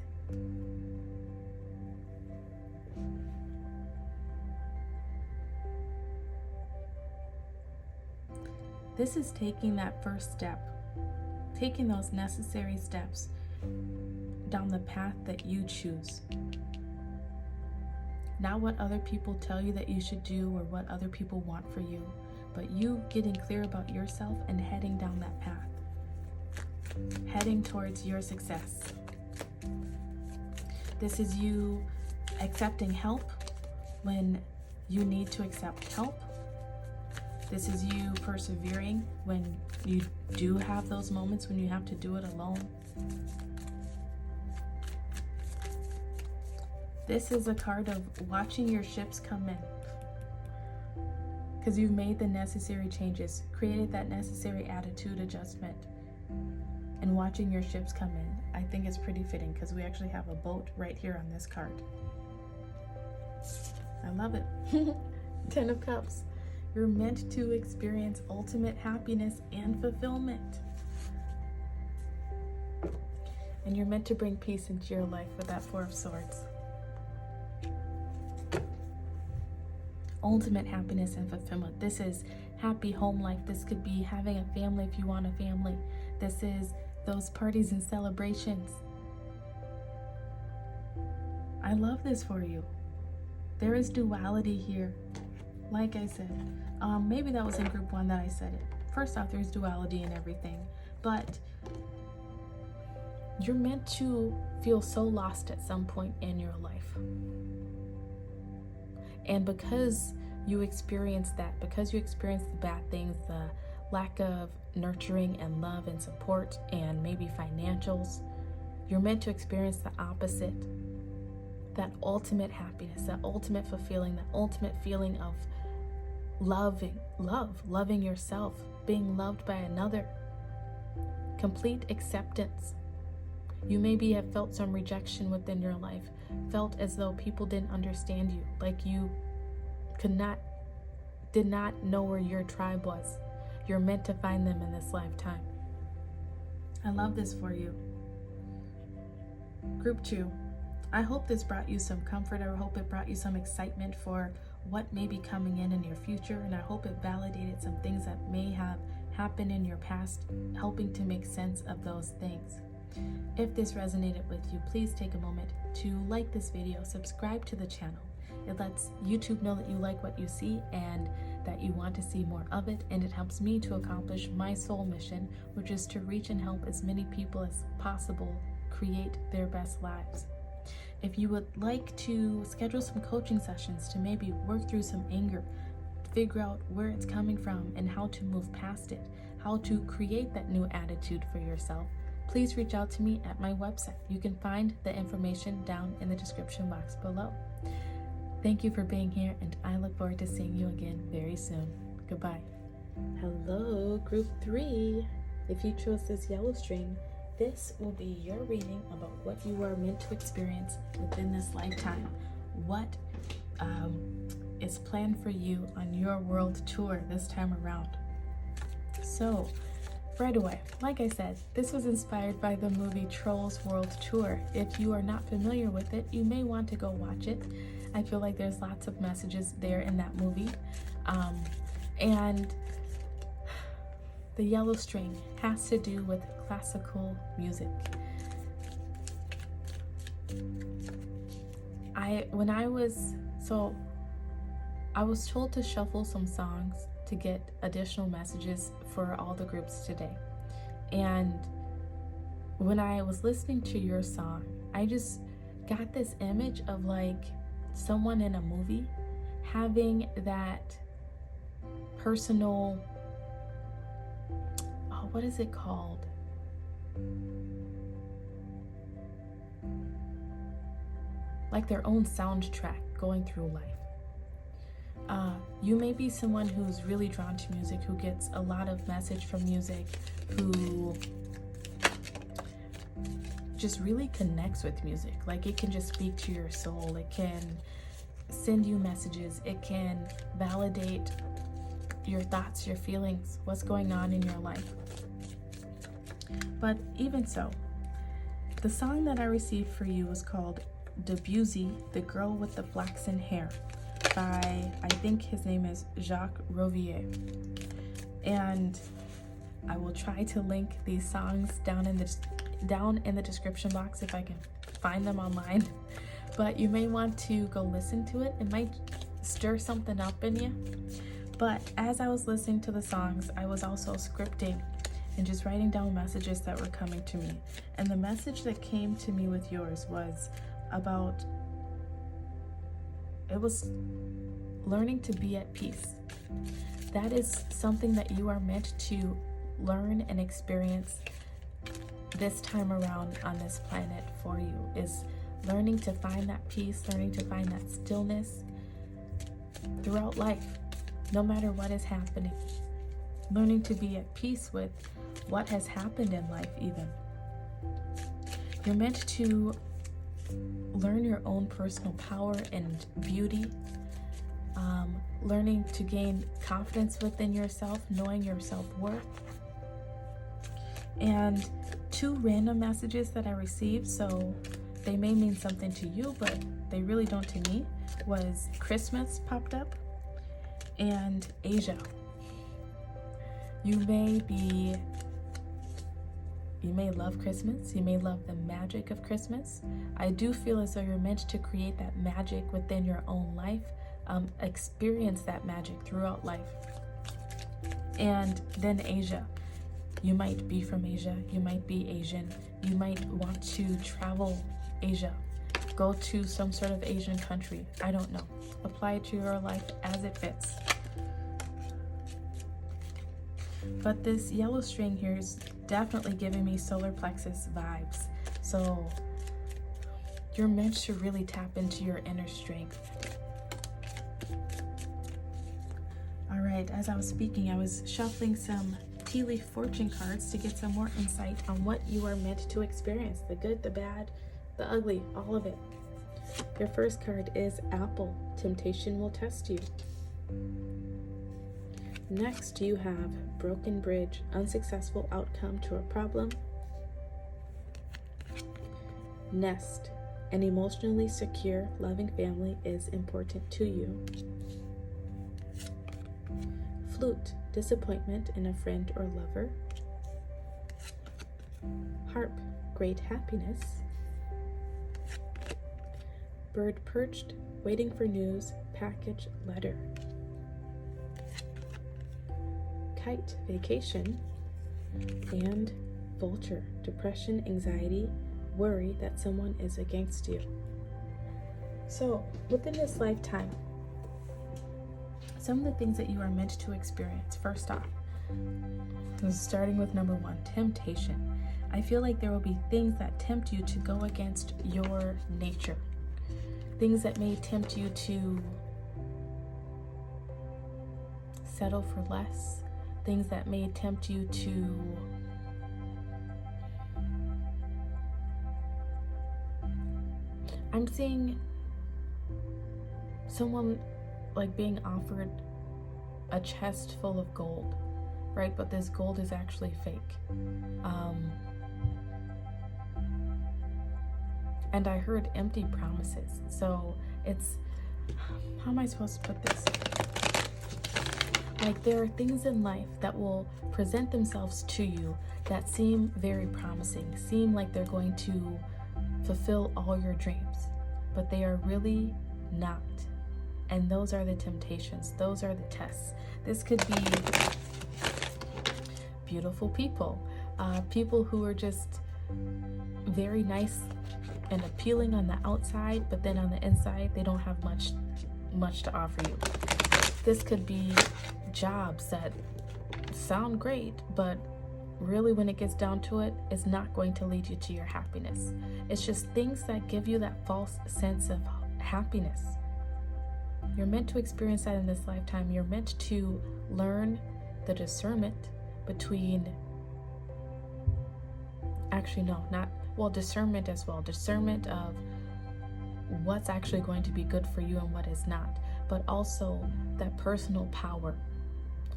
taking that first step, taking those necessary steps down the path that you choose. Not what other people tell you that you should do or what other people want for you, but you getting clear about yourself and heading down that path, heading towards your success. This is you accepting help when you need to accept help. This is you persevering when you do have those moments when you have to do it alone. This is a card of watching your ships come in, because you've made the necessary changes, created that necessary attitude adjustment, and watching your ships come in. I think it's pretty fitting because we actually have a boat right here on this card. I love it. 10 of Cups. You're meant to experience ultimate happiness and fulfillment. And you're meant to bring peace into your life with that 4 of Swords. Ultimate happiness and fulfillment. This is happy home life. This could be having a family if you want a family. This is those parties and celebrations. I love this for you. There is duality here. Like I said, maybe that was in group 1 that I said it. First off, there's duality in everything, but you're meant to feel so lost at some point in your life. And because you experienced that, because you experienced the bad things, the lack of nurturing and love and support and maybe financials, you're meant to experience the opposite. That ultimate happiness, that ultimate fulfilling, that ultimate feeling of loving yourself, being loved by another, complete acceptance. You maybe have felt some rejection within your life, felt as though people didn't understand you, like you did not know where your tribe was. You're meant to find them in this lifetime. I love this for you. Group 2. I hope this brought you some comfort. I hope it brought you some excitement for what may be coming in your future, and I hope it validated some things that may have happened in your past, helping to make sense of those things. If this resonated with you, please take a moment to like this video, subscribe to the channel. It lets YouTube know that you like what you see and that you want to see more of it, and it helps me to accomplish my soul mission, which is to reach and help as many people as possible create their best lives. If you would like to schedule some coaching sessions to maybe work through some anger, figure out where it's coming from and how to move past it, how to create that new attitude for yourself, please reach out to me at my website. You can find the information down in the description box below. Thank you for being here, and I look forward to seeing you again very soon. Goodbye. Hello, group 3. If you chose this yellow string, this will be your reading about what you are meant to experience within this lifetime. What is planned for you on your world tour this time around. So, right away, like I said, this was inspired by the movie Trolls World Tour. If you are not familiar with it, you may want to go watch it. I feel like there's lots of messages there in that movie. And the yellow string has to do with classical music. I was told to shuffle some songs to get additional messages for all the groups today. And when I was listening to your song, I just got this image of like someone in a movie having that personal, oh, what is it called? Like their own soundtrack going through life. You may be someone who's really drawn to music, who gets a lot of message from music, who just really connects with music. Like it can just speak to your soul. It can send you messages. It can validate your thoughts, your feelings, what's going on in your life. But even so, the song that I received for you was called Debussy, The Girl with the Flaxen Hair, by, I think his name is Jacques Rovier. And I will try to link these songs down in the description box if I can find them online. But you may want to go listen to it. It might stir something up in you. But as I was listening to the songs, I was also scripting and just writing down messages that were coming to me. And the message that came to me with yours was about, it was learning to be at peace. That is something that you are meant to learn and experience this time around on this planet for you, is learning to find that peace, learning to find that stillness throughout life, no matter what is happening. Learning to be at peace with what has happened in life even. You're meant to learn your own personal power and beauty, learning to gain confidence within yourself, knowing your self-worth. And two random messages that I received, so they may mean something to you, but they really don't to me, was Christmas popped up and Asia. You may love Christmas. You may love the magic of Christmas. I do feel as though you're meant to create that magic within your own life, experience that magic throughout life. And then Asia. You might be from Asia. You might be Asian. You might want to travel Asia. Go to some sort of Asian country. I don't know. Apply it to your life as it fits. But this yellow string here is definitely giving me solar plexus vibes. So you're meant to really tap into your inner strength. All right, as I was speaking, I was shuffling some tea leaf fortune cards to get some more insight on what you are meant to experience. The good, the bad, the ugly, all of it. Your first card is Apple. Temptation will test you. Next, you have Broken Bridge, unsuccessful outcome to a problem. Nest, an emotionally secure, loving family is important to you. Flute, disappointment in a friend or lover. Harp, great happiness. Bird perched, waiting for news, package, letter. Kite, vacation. And vulture, depression, anxiety, worry that someone is against you. So within this lifetime, some of the things that you are meant to experience, first off, starting with number one, temptation. I feel like there will be things that tempt you to go against your nature. Things that may tempt you to settle for less. Things that may tempt you to I'm seeing someone like being offered a chest full of gold, right? But this gold is actually fake. And I heard empty promises. So it's, how am I supposed to put this? Like there are things in life that will present themselves to you that seem very promising, seem like they're going to fulfill all your dreams, but they are really not. And those are the temptations. Those are the tests. This could be beautiful people, people who are just very nice and appealing on the outside, but then on the inside, they don't have much to offer you. This could be jobs that sound great, but really when it gets down to it, it's not going to lead you to your happiness. It's just things that give you that false sense of happiness. You're meant to experience that in this lifetime. You're meant to learn the discernment between, discernment as well. Discernment of what's actually going to be good for you and what is not. But also that personal power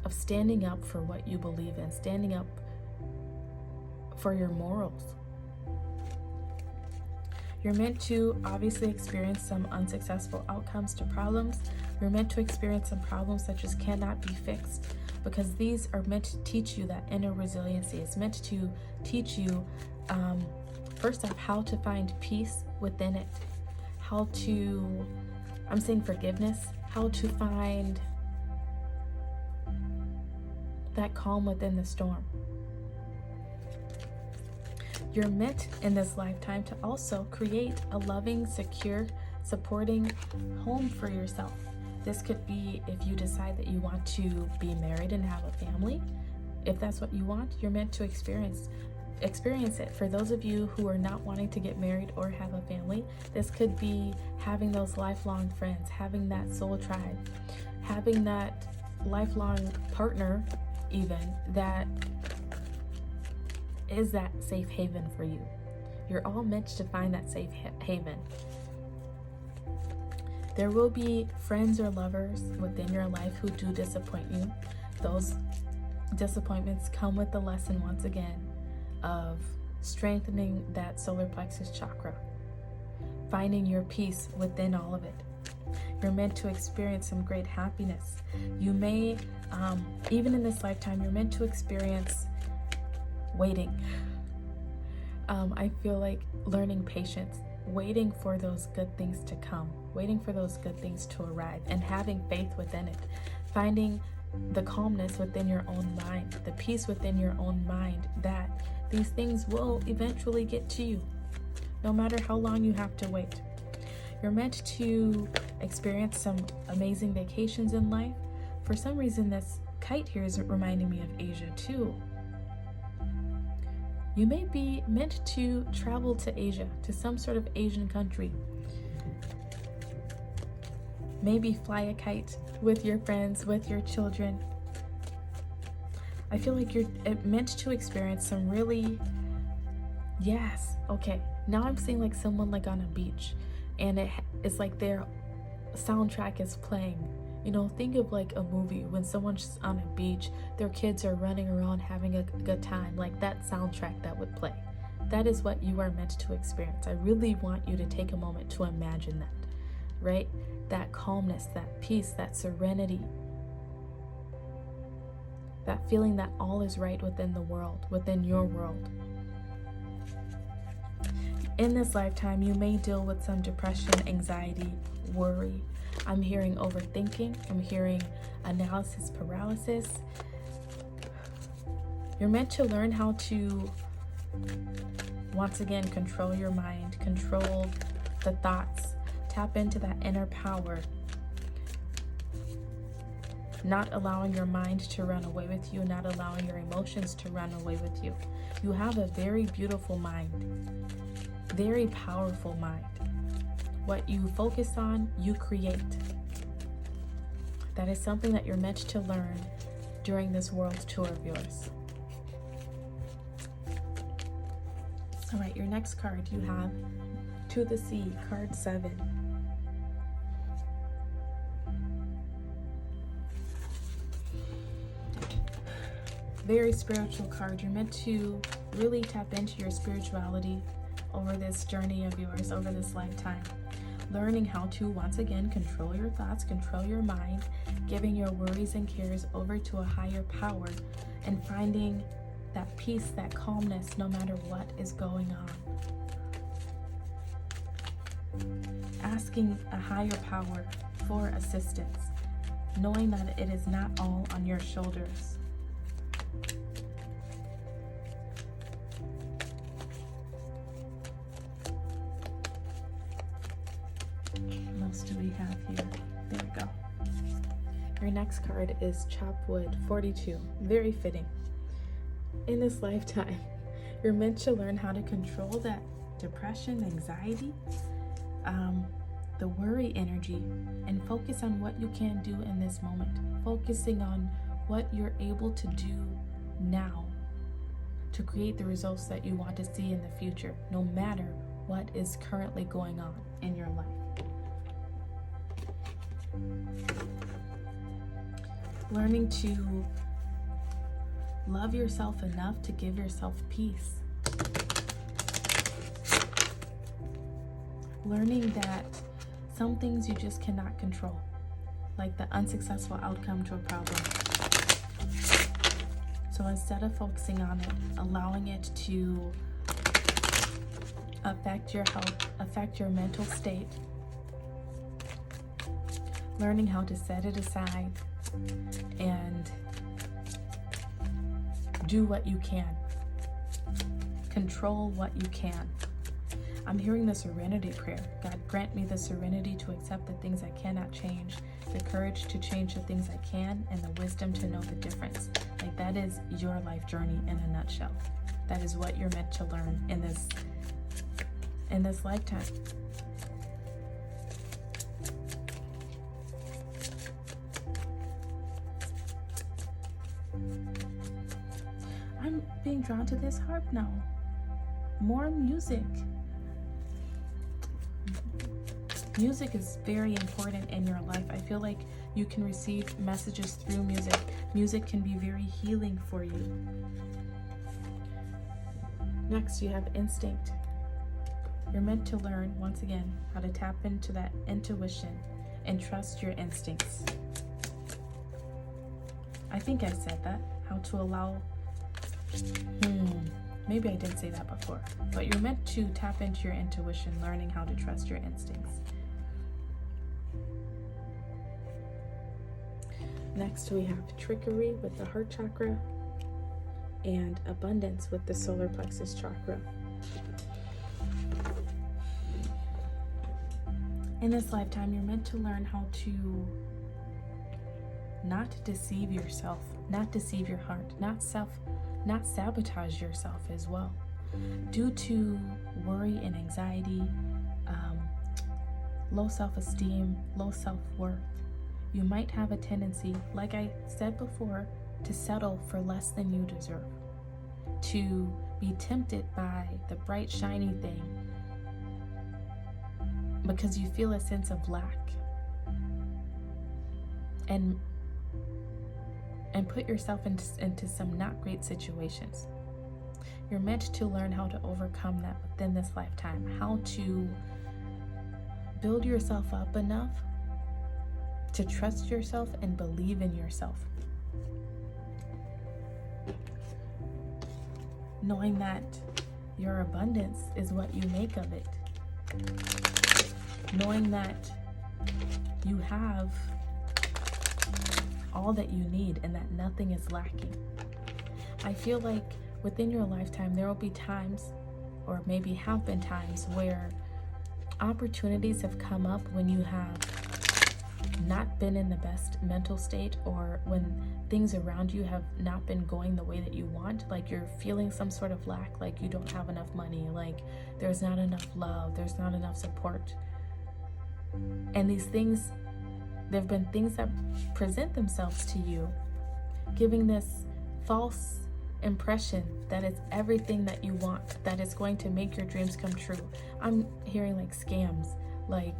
of standing up for what you believe in, standing up for your morals. You're meant to obviously experience some unsuccessful outcomes to problems. You're meant to experience some problems that just cannot be fixed, because these are meant to teach you that inner resiliency. It's meant to teach you, first off, how to find peace within it, forgiveness, how to find that calm within the storm. You're meant in this lifetime to also create a loving, secure, supporting home for yourself. This could be if you decide that you want to be married and have a family. If that's what you want, you're meant to experience it. For those of you who are not wanting to get married or have a family, this could be having those lifelong friends, having that soul tribe, having that lifelong partner even that is that safe haven for you. You're all meant to find that safe haven. There will be friends or lovers within your life who do disappoint you. Those disappointments come with the lesson, once again, of strengthening that solar plexus chakra, finding your peace within all of it. You're meant to experience some great happiness. You may, even in this lifetime, you're meant to experience waiting. I feel like learning patience, waiting for those good things to come, waiting for those good things to arrive, and having faith within it, finding the calmness within your own mind, the peace within your own mind, that these things will eventually get to you, no matter how long you have to wait. You're meant to experience some amazing vacations in life. For some reason, this kite here is reminding me of Asia too. You may be meant to travel to Asia, to some sort of Asian country. Maybe fly a kite with your friends, with your children. I feel like you're meant to experience some really, now I'm seeing like someone like on a beach, and it's like their soundtrack is playing. You know, think of like a movie when someone's just on a beach, their kids are running around having a good time, like that soundtrack that would play. That is what you are meant to experience. I really want you to take a moment to imagine that, right? That calmness, that peace, that serenity, that feeling that all is right within the world, within your world. In this lifetime, you may deal with some depression, anxiety, worry. I'm hearing overthinking. I'm hearing analysis paralysis. You're meant to learn how to, once again, control your mind, control the thoughts, tap into that inner power, not allowing your mind to run away with you, not allowing your emotions to run away with you. You have a very beautiful mind, very powerful mind. What you focus on, you create. That is something that you're meant to learn during this world tour of yours. All right, your next card you have To the Sea, card 7. Very spiritual card. You're meant to really tap into your spirituality over this journey of yours, over this lifetime. Learning how to, once again, control your thoughts, control your mind, giving your worries and cares over to a higher power, and finding that peace, that calmness, no matter what is going on. Asking a higher power for assistance, knowing that it is not all on your shoulders. else do we have here? There we go. Our next card is Chopwood 42. Very fitting. In this lifetime, you're meant to learn how to control that depression, anxiety, the worry energy, and focus on what you can do in this moment. Focusing on what you're able to do now to create the results that you want to see in the future, no matter what is currently going on in your life. Learning to love yourself enough to give yourself peace. Learning that some things you just cannot control, like the unsuccessful outcome to a problem. So instead of focusing on it, allowing it to affect your health, affect your mental state, learning how to set it aside and do what you can. Control what you can. I'm hearing the serenity prayer. God, grant me the serenity to accept the things I cannot change, the courage to change the things I can, and the wisdom to know the difference. Like, that is your life journey in a nutshell. That is what you're meant to learn in this lifetime. I'm being drawn to this harp now. More music. Music is very important in your life. I feel like you can receive messages through music. Music can be very healing for you. Next, you have instinct. You're meant to learn, once again, how to tap into that intuition and trust your instincts. I think I said that. How to allow... Maybe I didn't say that before. But you're meant to tap into your intuition, learning how to trust your instincts. Next, we have trickery with the heart chakra and abundance with the solar plexus chakra. In this lifetime, you're meant to learn how to not deceive yourself, not deceive your heart, not sabotage yourself as well. Due to worry and anxiety, low self-esteem, low self-worth, you might have a tendency, like I said before, to settle for less than you deserve, to be tempted by the bright, shiny thing because you feel a sense of lack, and put yourself into some not great situations. You're meant to learn how to overcome that within this lifetime, how to build yourself up enough to trust yourself and believe in yourself. Knowing that your abundance is what you make of it. Knowing that you have all that you need and that nothing is lacking. I feel like within your lifetime there will be times, or maybe have been times, where opportunities have come up when you have not been in the best mental state, or when things around you have not been going the way that you want. Like, you're feeling some sort of lack, like you don't have enough money, like there's not enough love, there's not enough support. And these things, there have been things that present themselves to you, giving this false impression that it's everything that you want, that it's going to make your dreams come true. I'm hearing like scams, like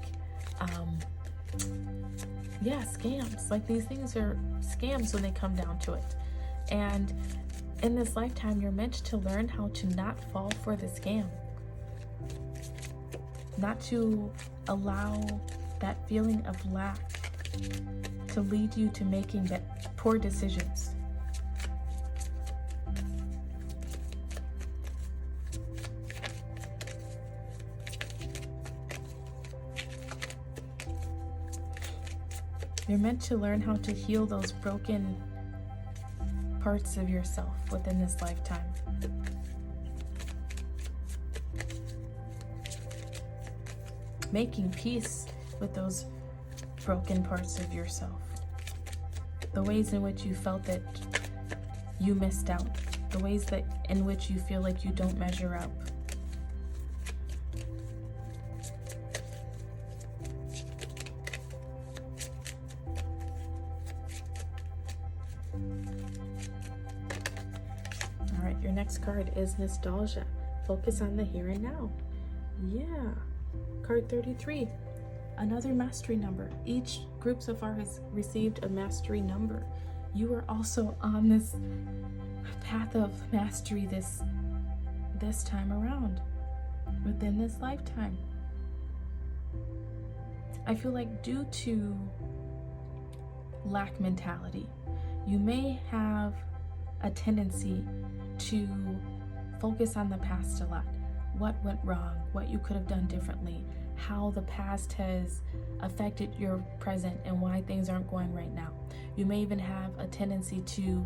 scams. Like, these things are scams when they come down to it. And in this lifetime, you're meant to learn how to not fall for the scam, not to allow that feeling of lack to lead you to making poor decisions. You're meant to learn how to heal those broken parts of yourself within this lifetime. Making peace with those broken parts of yourself. The ways in which you felt that you missed out. The ways that in which you feel like you don't measure up. All right, your next card is nostalgia. Focus on the here and now. Yeah. Card 33. Another mastery number. Each group so far has received a mastery number. You are also on this path of mastery this time around, within this lifetime. I feel like due to lack mentality, you may have a tendency to focus on the past a lot. What went wrong, what you could have done differently, how the past has affected your present and why things aren't going right now. You may even have a tendency to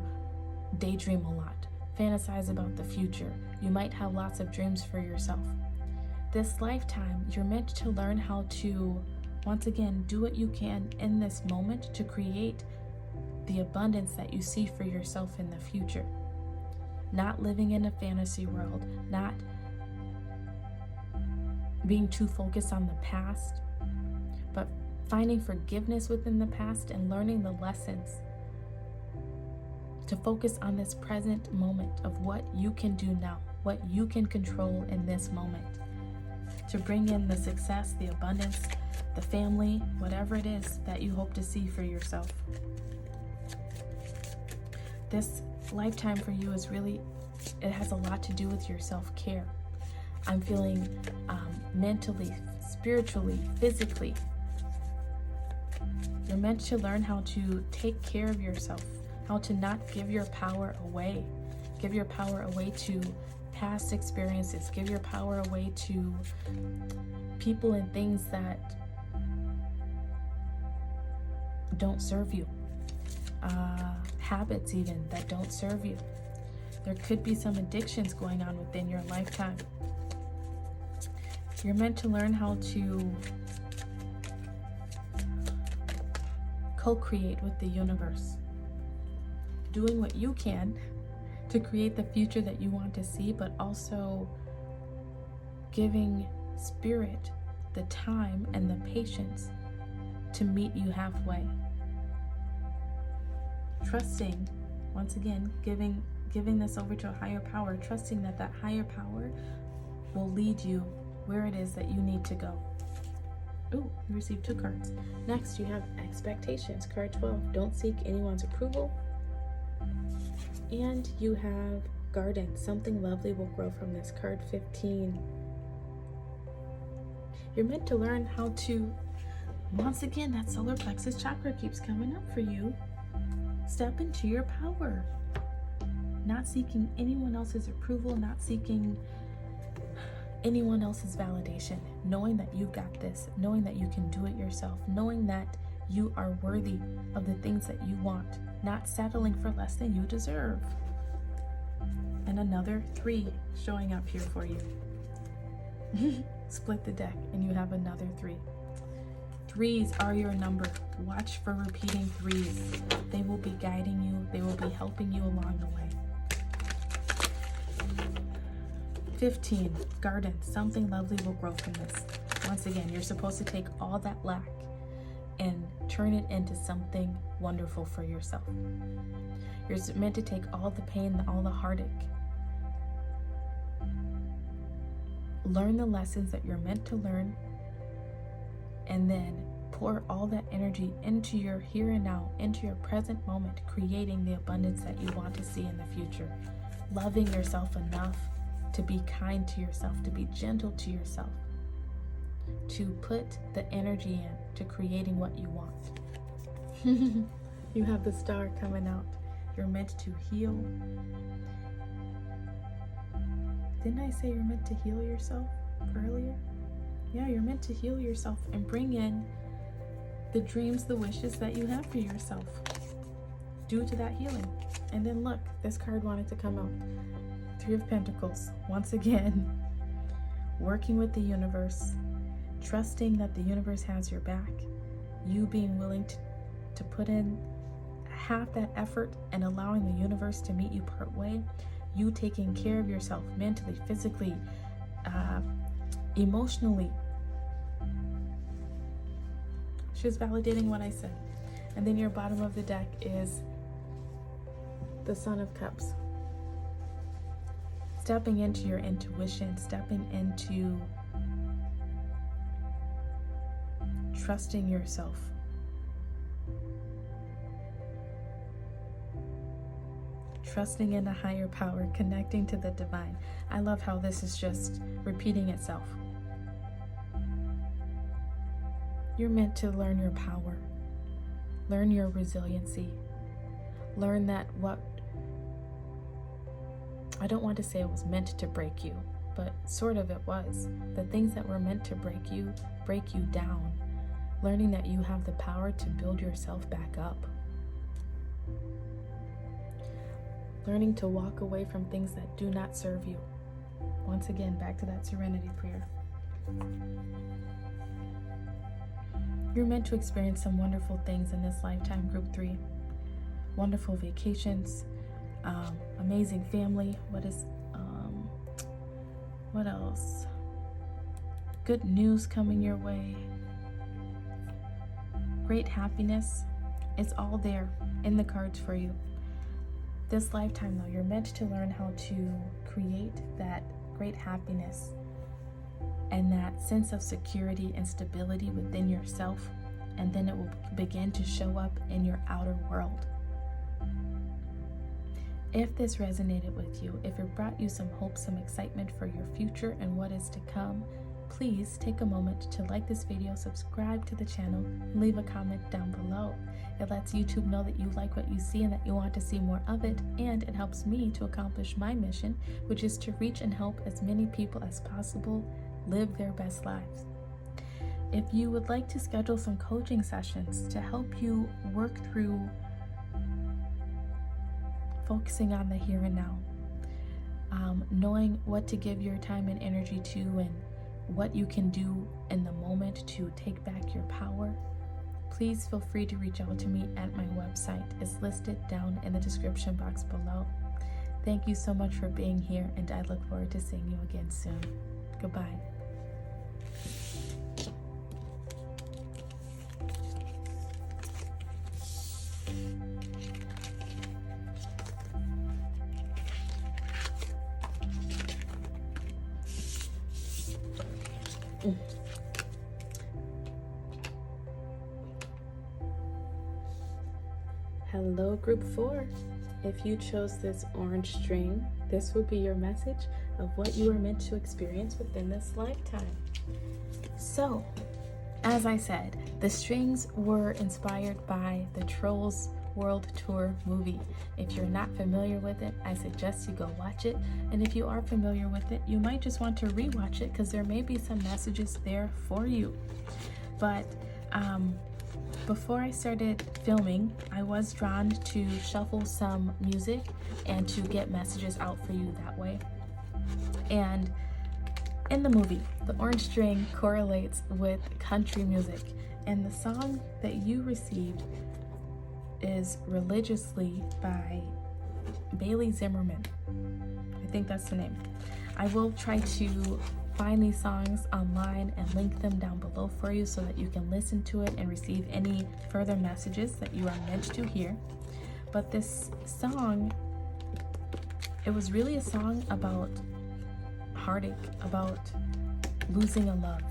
daydream a lot, fantasize about the future. You might have lots of dreams for yourself. This lifetime, you're meant to learn how to, once again, do what you can in this moment to create the abundance that you see for yourself in the future. Not living in a fantasy world, not being too focused on the past, but finding forgiveness within the past and learning the lessons to focus on this present moment of what you can do now, what you can control in this moment, to bring in the success, the abundance, the family, whatever it is that you hope to see for yourself. This lifetime for you is really, it has a lot to do with your self-care. I'm feeling mentally, spiritually, physically. You're meant to learn how to take care of yourself, how to not give your power away. Give your power away to past experiences. Give your power away to people and things that don't serve you. Habits even that don't serve you. There could be some addictions going on within your lifetime. You're meant to learn how to co-create with the universe, doing what you can to create the future that you want to see, but also giving spirit the time and the patience to meet you halfway. Trusting, once again, giving this over to a higher power, trusting that that higher power will lead you where it is that you need to go. Ooh, you received 2 cards. Next, you have expectations. Card 12, don't seek anyone's approval. And you have garden. Something lovely will grow from this. Card 15. You're meant to learn how to, once again, that solar plexus chakra keeps coming up for you. Step into your power. Not seeking anyone else's approval, not seeking anyone else's validation, knowing that you've got this, knowing that you can do it yourself, knowing that you are worthy of the things that you want, not settling for less than you deserve. And another 3 showing up here for you. Split the deck and you have another 3. 3s are your number. Watch for repeating 3s. They will be guiding you. They will be helping you along the way. 15, garden. Something lovely will grow from this. Once again, you're supposed to take all that lack and turn it into something wonderful for yourself. You're meant to take all the pain, all the heartache. Learn the lessons that you're meant to learn, and then pour all that energy into your here and now, into your present moment, creating the abundance that you want to see in the future. Loving yourself enough to be kind to yourself, to be gentle to yourself, to put the energy in to creating what you want. You have the star coming out. You're meant to heal. Didn't I say you're meant to heal yourself earlier? Yeah, you're meant to heal yourself and bring in the dreams, the wishes that you have for yourself due to that healing. And then look, this card wanted to come out. 3 of Pentacles. Once again, working with the universe, trusting that the universe has your back, you being willing to put in half that effort and allowing the universe to meet you part way, you taking care of yourself mentally, physically, emotionally. She was validating what I said. And then your bottom of the deck is the Son of Cups. Stepping into your intuition, stepping into trusting yourself. Trusting in a higher power, connecting to the divine. I love how this is just repeating itself. You're meant to learn your power, learn your resiliency, learn that I don't want to say it was meant to break you, but sort of it was. The things that were meant to break you down. Learning that you have the power to build yourself back up. Learning to walk away from things that do not serve you. Once again, back to that serenity prayer. You're meant to experience some wonderful things in this lifetime, Group 3. Wonderful vacations, amazing family. What else? Good news coming your way. Great happiness. It's all there in the cards for you. This lifetime, though, you're meant to learn how to create that great happiness and that sense of security and stability within yourself, and then it will begin to show up in your outer world. If this resonated with you, if it brought you some hope, some excitement for your future and what is to come, please take a moment to like this video, subscribe to the channel, and leave a comment down below. It lets YouTube know that you like what you see and that you want to see more of it, and it helps me to accomplish my mission, which is to reach and help as many people as possible live their best lives. If you would like to schedule some coaching sessions to help you work through focusing on the here and now, knowing what to give your time and energy to and what you can do in the moment to take back your power, please feel free to reach out to me at my website. It's listed down in the description box below. Thank you so much for being here, and I look forward to seeing you again soon. Goodbye. Hello, Group 4. If you chose this orange string, this will be your message of what you are meant to experience within this lifetime. So, as I said, the strings were inspired by the Trolls World Tour movie. If you're not familiar with it, I suggest you go watch it. And if you are familiar with it, you might just want to rewatch it because there may be some messages there for you. But before I started filming, I was drawn to shuffle some music and to get messages out for you that way. And in the movie, the orange string correlates with country music, and the song that you received is Religiously by Bailey Zimmerman. I think that's the name. I will try to find these songs online and link them down below for you so that you can listen to it and receive any further messages that you are meant to hear. But this song, it was really a song about heartache, about losing a love.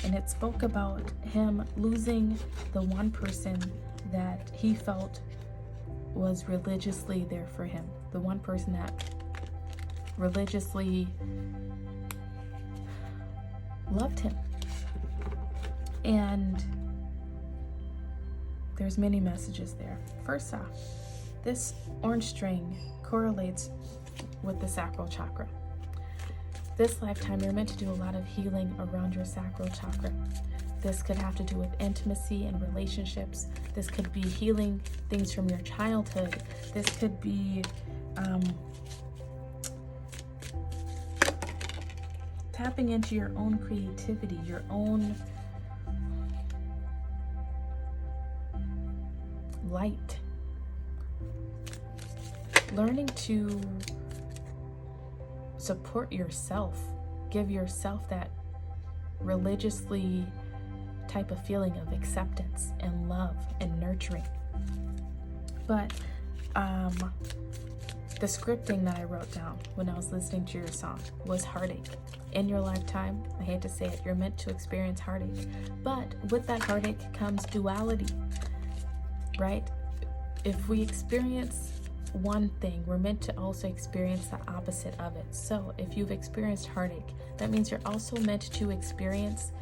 And it spoke about him losing the one person that he felt was religiously there for him, the one person that religiously loved him. And there's many messages there. First off, this orange string correlates with the sacral chakra. This lifetime, you're meant to do a lot of healing around your sacral chakra. This could have to do with intimacy and relationships. This could be healing things from your childhood. This could be tapping into your own creativity, your own light. Learning to support yourself, give yourself that religiously type of feeling of acceptance and love and nurturing. But the scripting that I wrote down when I was listening to your song was heartache. In your lifetime, I hate to say it, you're meant to experience heartache. But with that heartache comes duality, right? If we experience one thing, we're meant to also experience the opposite of it. So if you've experienced heartache, that means you're also meant to experience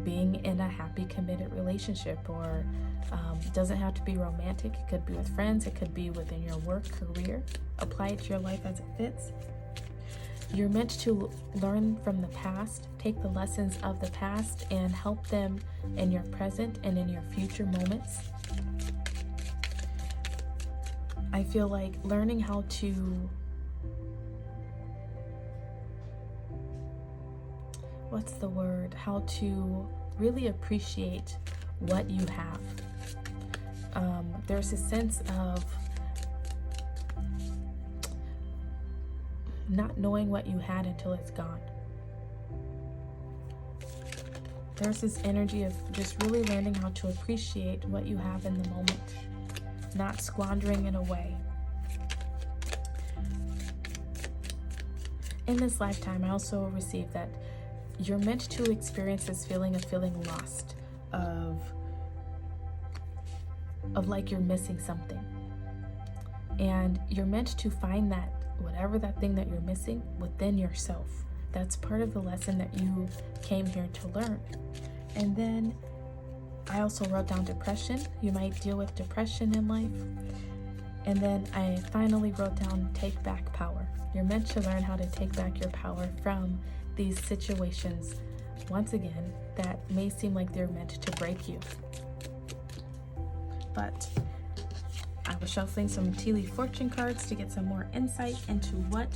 being in a happy, committed relationship, or it doesn't have to be romantic. It could be with friends. It could be within your work, career. Apply it to your life as it fits. You're meant to learn from the past, take the lessons of the past and help them in your present and in your future moments. I feel like learning how to, how to really appreciate what you have. There's a sense of not knowing what you had until it's gone. There's this energy of just really learning how to appreciate what you have in the moment, not squandering it away. In this lifetime, I also received that you're meant to experience this feeling of feeling lost, of like you're missing something. And you're meant to find that, whatever that thing that you're missing, within yourself. That's part of the lesson that you came here to learn. And then I also wrote down depression. You might deal with depression in life. And then I finally wrote down take back power. You're meant to learn how to take back your power from these situations, once again, that may seem like they're meant to break you. But I was shuffling some tea leaf fortune cards to get some more insight into what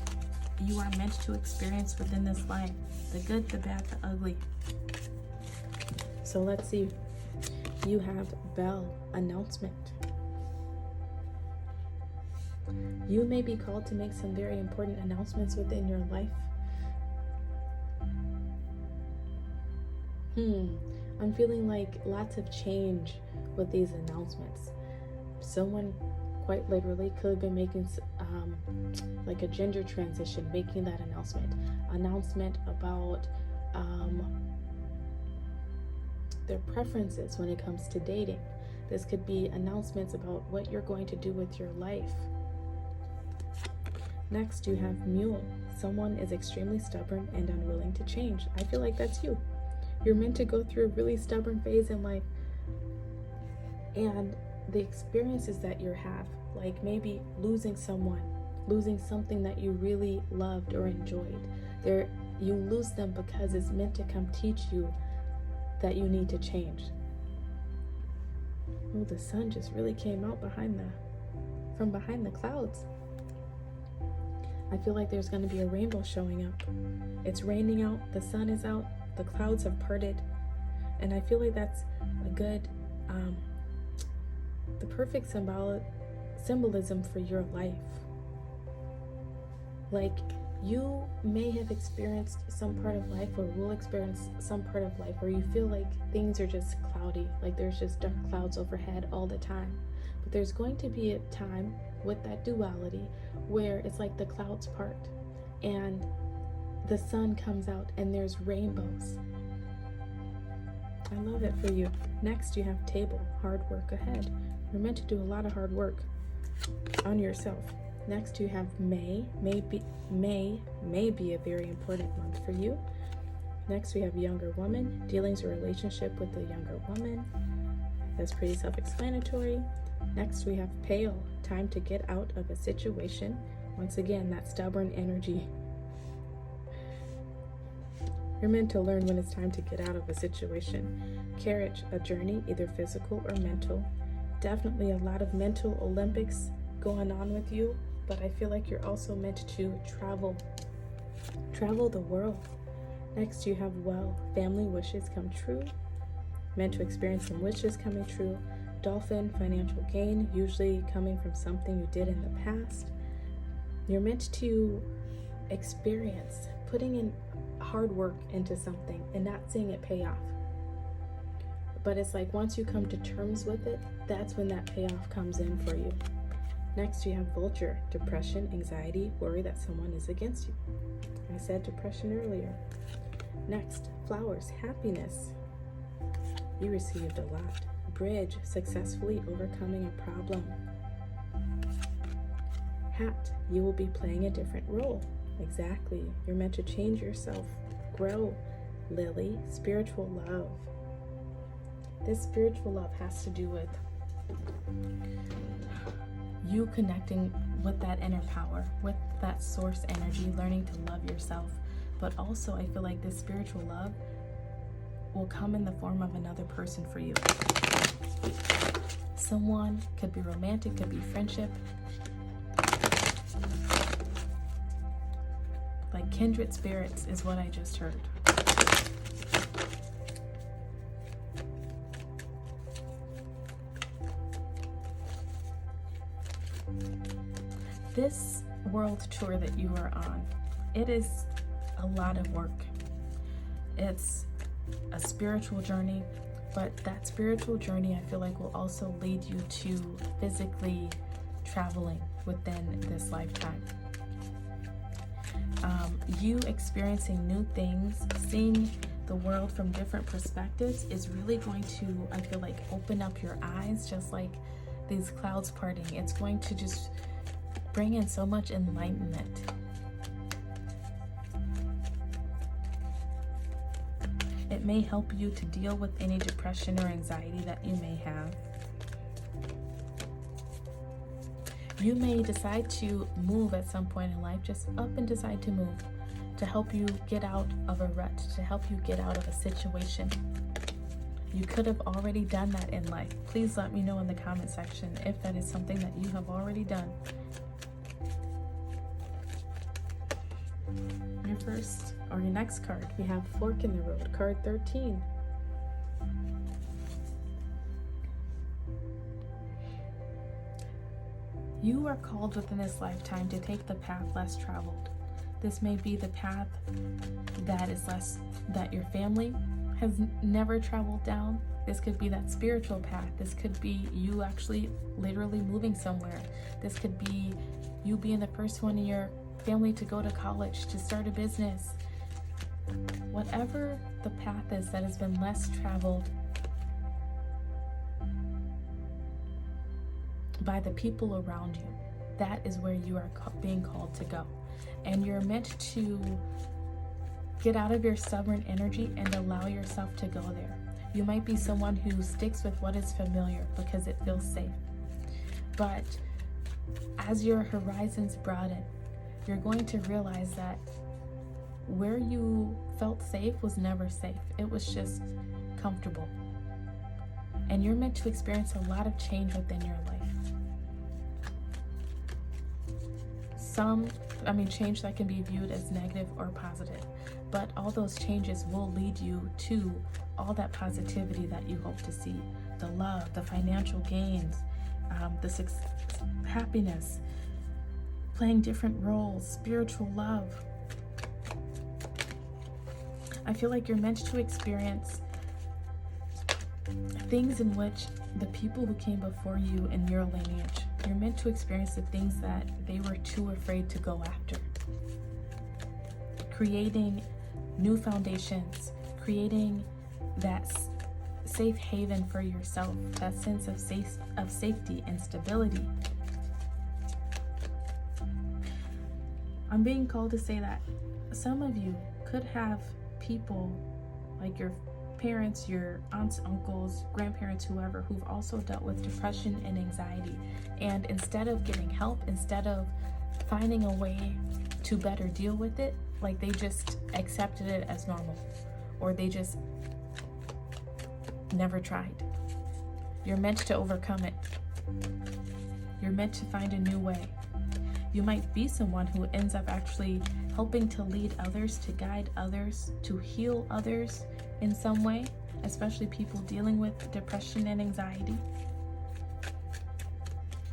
you are meant to experience within this life. The good, the bad, the ugly. So let's see. You have bell, announcement. You may be called to make some very important announcements within your life. I'm feeling like lots of change with these announcements. Someone quite literally could have been making like a gender transition, making that announcement about their preferences when it comes to dating. This could be announcements about what you're going to do with your life. Next, you have mule. Someone is extremely stubborn and unwilling to change. I feel like that's you. You're meant to go through a really stubborn phase in life, and the experiences that you have, like maybe losing someone, losing something that you really loved or enjoyed, you lose them because it's meant to come teach you that you need to change. Oh, the sun just really came out from behind the clouds. I feel like there's going to be a rainbow showing up. It's raining out, the sun is out, the clouds have parted, and I feel like that's a good, the perfect symbolism for your life. Like, you may have experienced some part of life, or will experience some part of life, where you feel like things are just cloudy, like there's just dark clouds overhead all the time. But there's going to be a time with that duality where it's like the clouds part and the sun comes out and there's rainbows. I love it for you. Next, you have table, hard work ahead. You're meant to do a lot of hard work on yourself. Next, you have May. May be a very important month for you. Next, we have younger woman, dealings or relationship with a younger woman. That's pretty self-explanatory. Next, we have pale, time to get out of a situation. Once again, that stubborn energy. You're meant to learn when it's time to get out of a situation. Carriage, a journey, either physical or mental. Definitely a lot of mental Olympics going on with you, but I feel like you're also meant to travel Travel the world. Next, you have well, family wishes come true. Meant to experience some wishes coming true. Dolphin, financial gain, usually coming from something you did in the past. You're meant to experience putting in hard work into something and not seeing it pay off. But it's like once you come to terms with it, that's when that payoff comes in for you. Next, you have vulture, depression, anxiety, worry that someone is against you. I said depression earlier. Next, flowers, happiness. You received a lot. Bridge, successfully overcoming a problem. Hat, you will be playing a different role. Exactly. You're meant to change yourself, grow. Lily, spiritual love. This spiritual love has to do with you connecting with that inner power, with that source energy, learning to love yourself. But also, I feel like this spiritual love will come in the form of another person for you. Someone, could be romantic, could be friendship. Like kindred spirits is what I just heard. This world tour that you are on, it is a lot of work. It's a spiritual journey, but that spiritual journey I feel like will also lead you to physically traveling within this lifetime. You experiencing new things, seeing the world from different perspectives is really going to, I feel like, open up your eyes, just like these clouds parting. It's going to just bring in so much enlightenment. It may help you to deal with any depression or anxiety that you may have. You may decide to move at some point in life, just up and decide to move, to help you get out of a rut, to help you get out of a situation. You could have already done that in life. Please let me know in the comment section if that is something that you have already done. Your first or your next card, we have Fork in the Road, card 13. You are called within this lifetime to take the path less traveled. This may be the path that your family has never traveled down. This could be that spiritual path. This could be you actually literally moving somewhere. This could be you being the first one in your family to go to college, to start a business. Whatever the path is that has been less traveled by the people around you, that is where you are being called to go. And you're meant to get out of your stubborn energy and allow yourself to go there. You might be someone who sticks with what is familiar because it feels safe. But as your horizons broaden, you're going to realize that where you felt safe was never safe. It was just comfortable. And you're meant to experience a lot of change within your life. Change that can be viewed as negative or positive, but all those changes will lead you to all that positivity that you hope to see. The love, the financial gains, the happiness, playing different roles, spiritual love. I feel like you're meant to experience things in which the people who came before you in your lineage, you're meant to experience the things that they were too afraid to go after. Creating new foundations, creating that safe haven for yourself, that sense of safety and stability. I'm being called to say that some of you could have people like your parents, your aunts, uncles, grandparents, whoever, who've also dealt with depression and anxiety. And instead of getting help, instead of finding a way to better deal with it, like they just accepted it as normal, or they just never tried. You're meant to overcome it. You're meant to find a new way. You might be someone who ends up actually helping to lead others, to guide others, to heal others in some way, especially people dealing with depression and anxiety.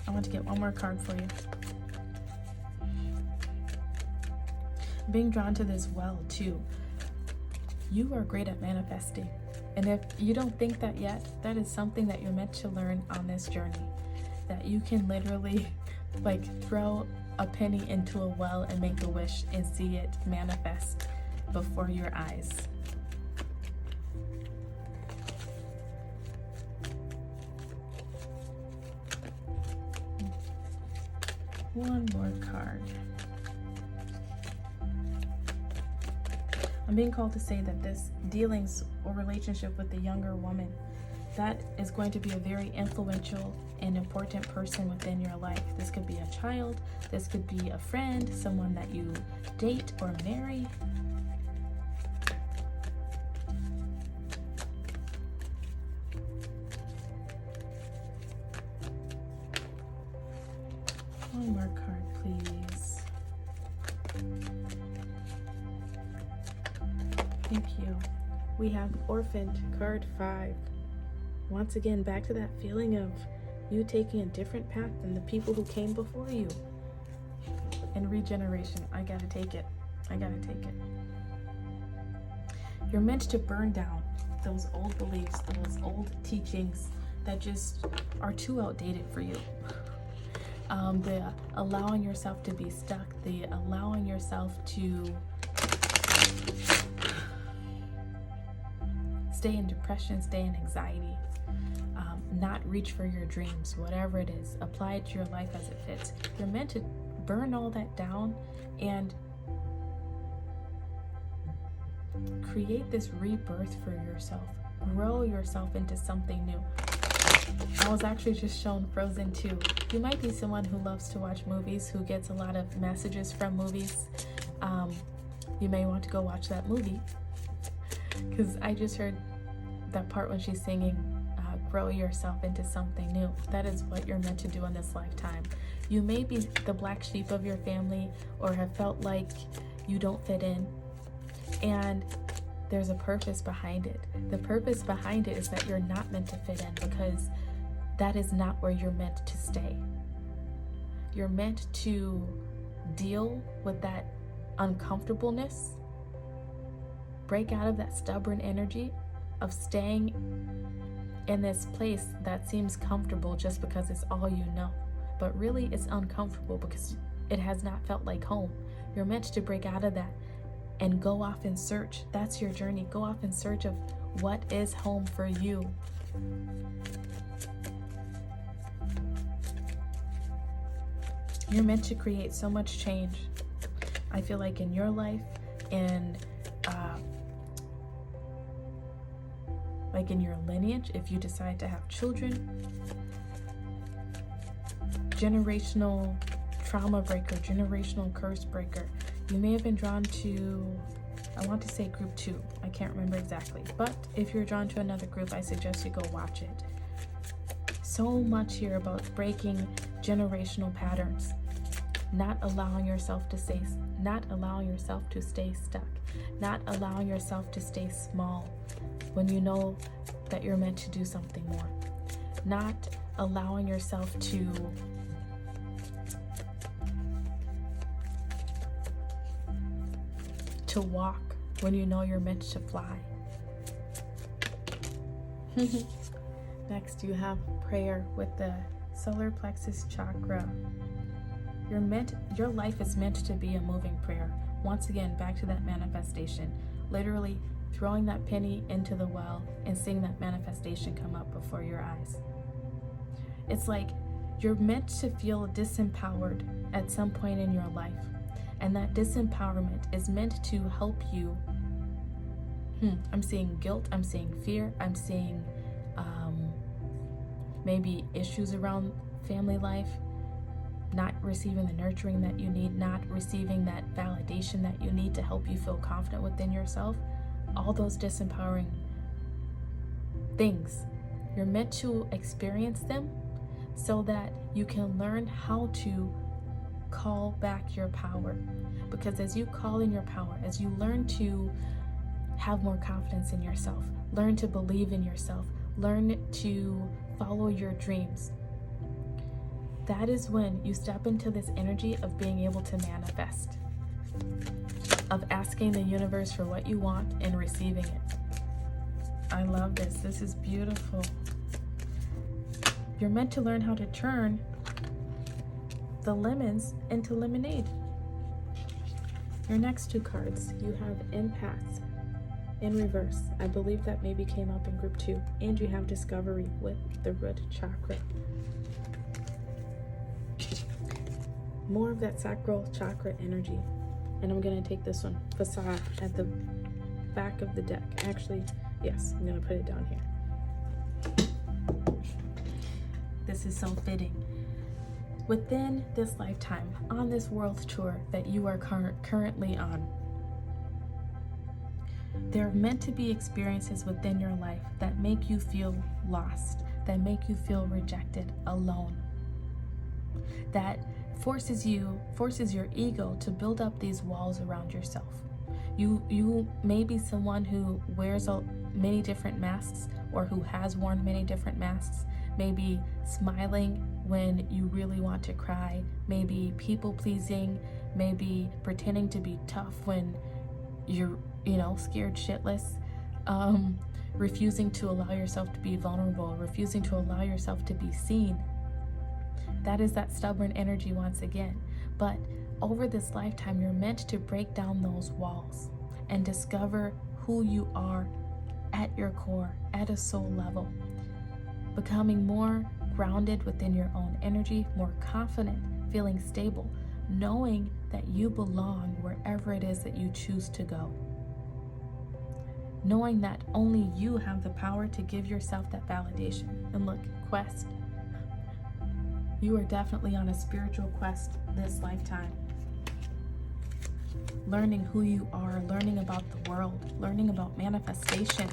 I want to get one more card for you. I'm being drawn to this well too. You are great at manifesting. And if you don't think that yet, that is something that you're meant to learn on this journey. That you can literally like throw a penny into a well and make a wish and see it manifest before your eyes. One more card. I'm being called to say that this dealings or relationship with the younger woman, that is going to be a very influential and important person within your life. This could be a child, this could be a friend, someone that you date or marry. One more card, please. Thank you. We have Orphaned, card 5. Once again, back to that feeling of you taking a different path than the people who came before you. And regeneration. I gotta take it. I gotta take it. You're meant to burn down those old beliefs, those old teachings that just are too outdated for you. The allowing yourself to be stuck, the allowing yourself to stay in depression, stay in anxiety, not reach for your dreams, whatever it is, apply it to your life as it fits. You're meant to burn all that down and create this rebirth for yourself. Grow yourself into something new. I was actually just shown Frozen 2. You might be someone who loves to watch movies, who gets a lot of messages from movies. You may want to go watch that movie, because I just heard that part when she's singing, grow yourself into something new. That is what you're meant to do in this lifetime. You may be the black sheep of your family or have felt like you don't fit in, and there's a purpose behind it. The purpose behind it is that you're not meant to fit in, because that is not where you're meant to stay. You're meant to deal with that uncomfortableness, break out of that stubborn energy of staying in this place that seems comfortable just because it's all you know. But really it's uncomfortable because it has not felt like home. You're meant to break out of that and go off in search. That's your journey. Go off in search of what is home for you. You're meant to create so much change. I feel like in your life, and like in your lineage, if you decide to have children, generational trauma breaker, generational curse breaker. You may have been drawn to, I want to say group 2. I can't remember exactly. But if you're drawn to another group, I suggest you go watch it. So much here about breaking generational patterns, not allowing yourself to stay stuck, not allowing yourself to stay small when you know that you're meant to do something more, not allowing yourself to walk when you know you're meant to fly. Next, you have prayer with the solar plexus chakra. Your life is meant to be a moving prayer. Once again, back to that manifestation. Literally throwing that penny into the well and seeing that manifestation come up before your eyes. It's like you're meant to feel disempowered at some point in your life. And that disempowerment is meant to help you. I'm seeing guilt, I'm seeing fear, I'm seeing maybe issues around family life, not receiving the nurturing that you need, not receiving that validation that you need to help you feel confident within yourself. All those disempowering things, you're meant to experience them so that you can learn how to call back your power, Because as you call in your power, as you learn to have more confidence in yourself, learn to believe in yourself, learn to follow your dreams, that is when you step into this energy of being able to manifest, of asking the universe for what you want and receiving it. I love this. This is beautiful. You're meant to learn how to turn the lemons into lemonade. Your next two cards, you have empaths in reverse. I believe that maybe came up in group 2. And you have discovery with the root chakra. More of that sacral chakra energy. And I'm going to take this one, facade, at the back of the deck. Actually, yes, I'm going to put it down here. This is so fitting. Within this lifetime, on this world tour that you are currently on, there are meant to be experiences within your life that make you feel lost, that make you feel rejected, alone, that forces your ego to build up these walls around yourself. You may be someone who wears many different masks, or who has worn many different masks, maybe smiling when you really want to cry, maybe people pleasing, maybe pretending to be tough when you're scared shitless, refusing to allow yourself to be vulnerable, refusing to allow yourself to be seen. That is that stubborn energy once again. But over this lifetime, you're meant to break down those walls and discover who you are at your core, at a soul level, becoming more grounded within your own energy, more confident, feeling stable, knowing that you belong wherever it is that you choose to go. Knowing that only you have the power to give yourself that validation. And look, quest. You are definitely on a spiritual quest this lifetime. Learning who you are, learning about the world, learning about manifestation.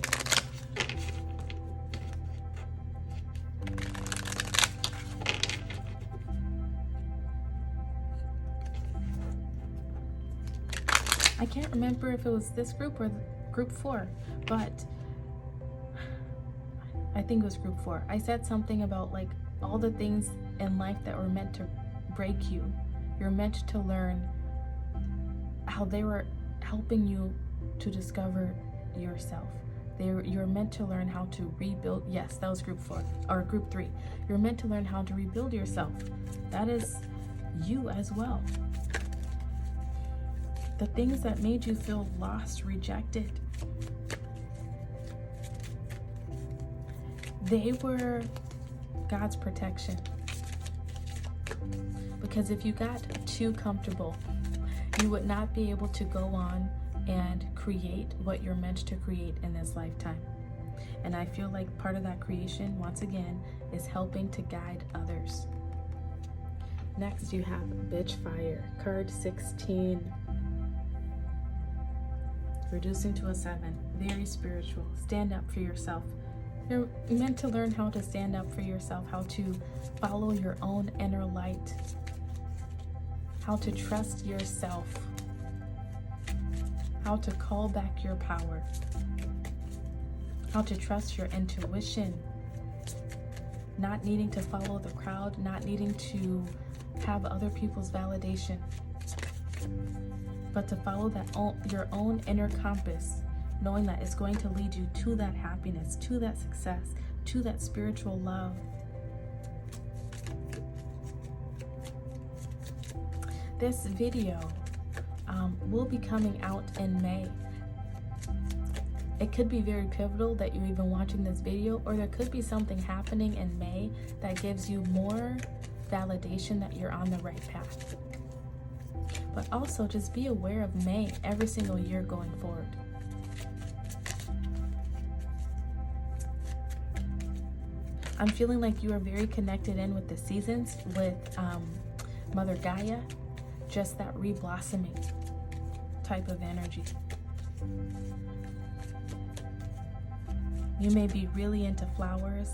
I can't remember if it was this group or group 4, but I think it was group 4. I said something about like all the things in life that were meant to break you. You're meant to learn how they were helping you to discover yourself. You're meant to learn how to rebuild. Yes, that was group 4 or group 3. You're meant to learn how to rebuild yourself. That is you as well. The things that made you feel lost, rejected, they were God's protection. Because if you got too comfortable, you would not be able to go on and create what you're meant to create in this lifetime. And I feel like part of that creation, once again, is helping to guide others. Next, you have Bitch Fire, card 16. Reducing to a 7. Very spiritual. Stand up for yourself. You're meant to learn how to stand up for yourself, how to follow your own inner light, how to trust yourself, how to call back your power, how to trust your intuition, not needing to follow the crowd, not needing to have other people's validation, but to follow your own inner compass, knowing that it's going to lead you to that happiness, to that success, to that spiritual love. This video will be coming out in May. It could be very pivotal that you're even watching this video, or there could be something happening in May that gives you more validation that you're on the right path. But also just be aware of May every single year going forward. I'm feeling like you are very connected in with the seasons, with Mother Gaia, just that reblossoming type of energy. You may be really into flowers,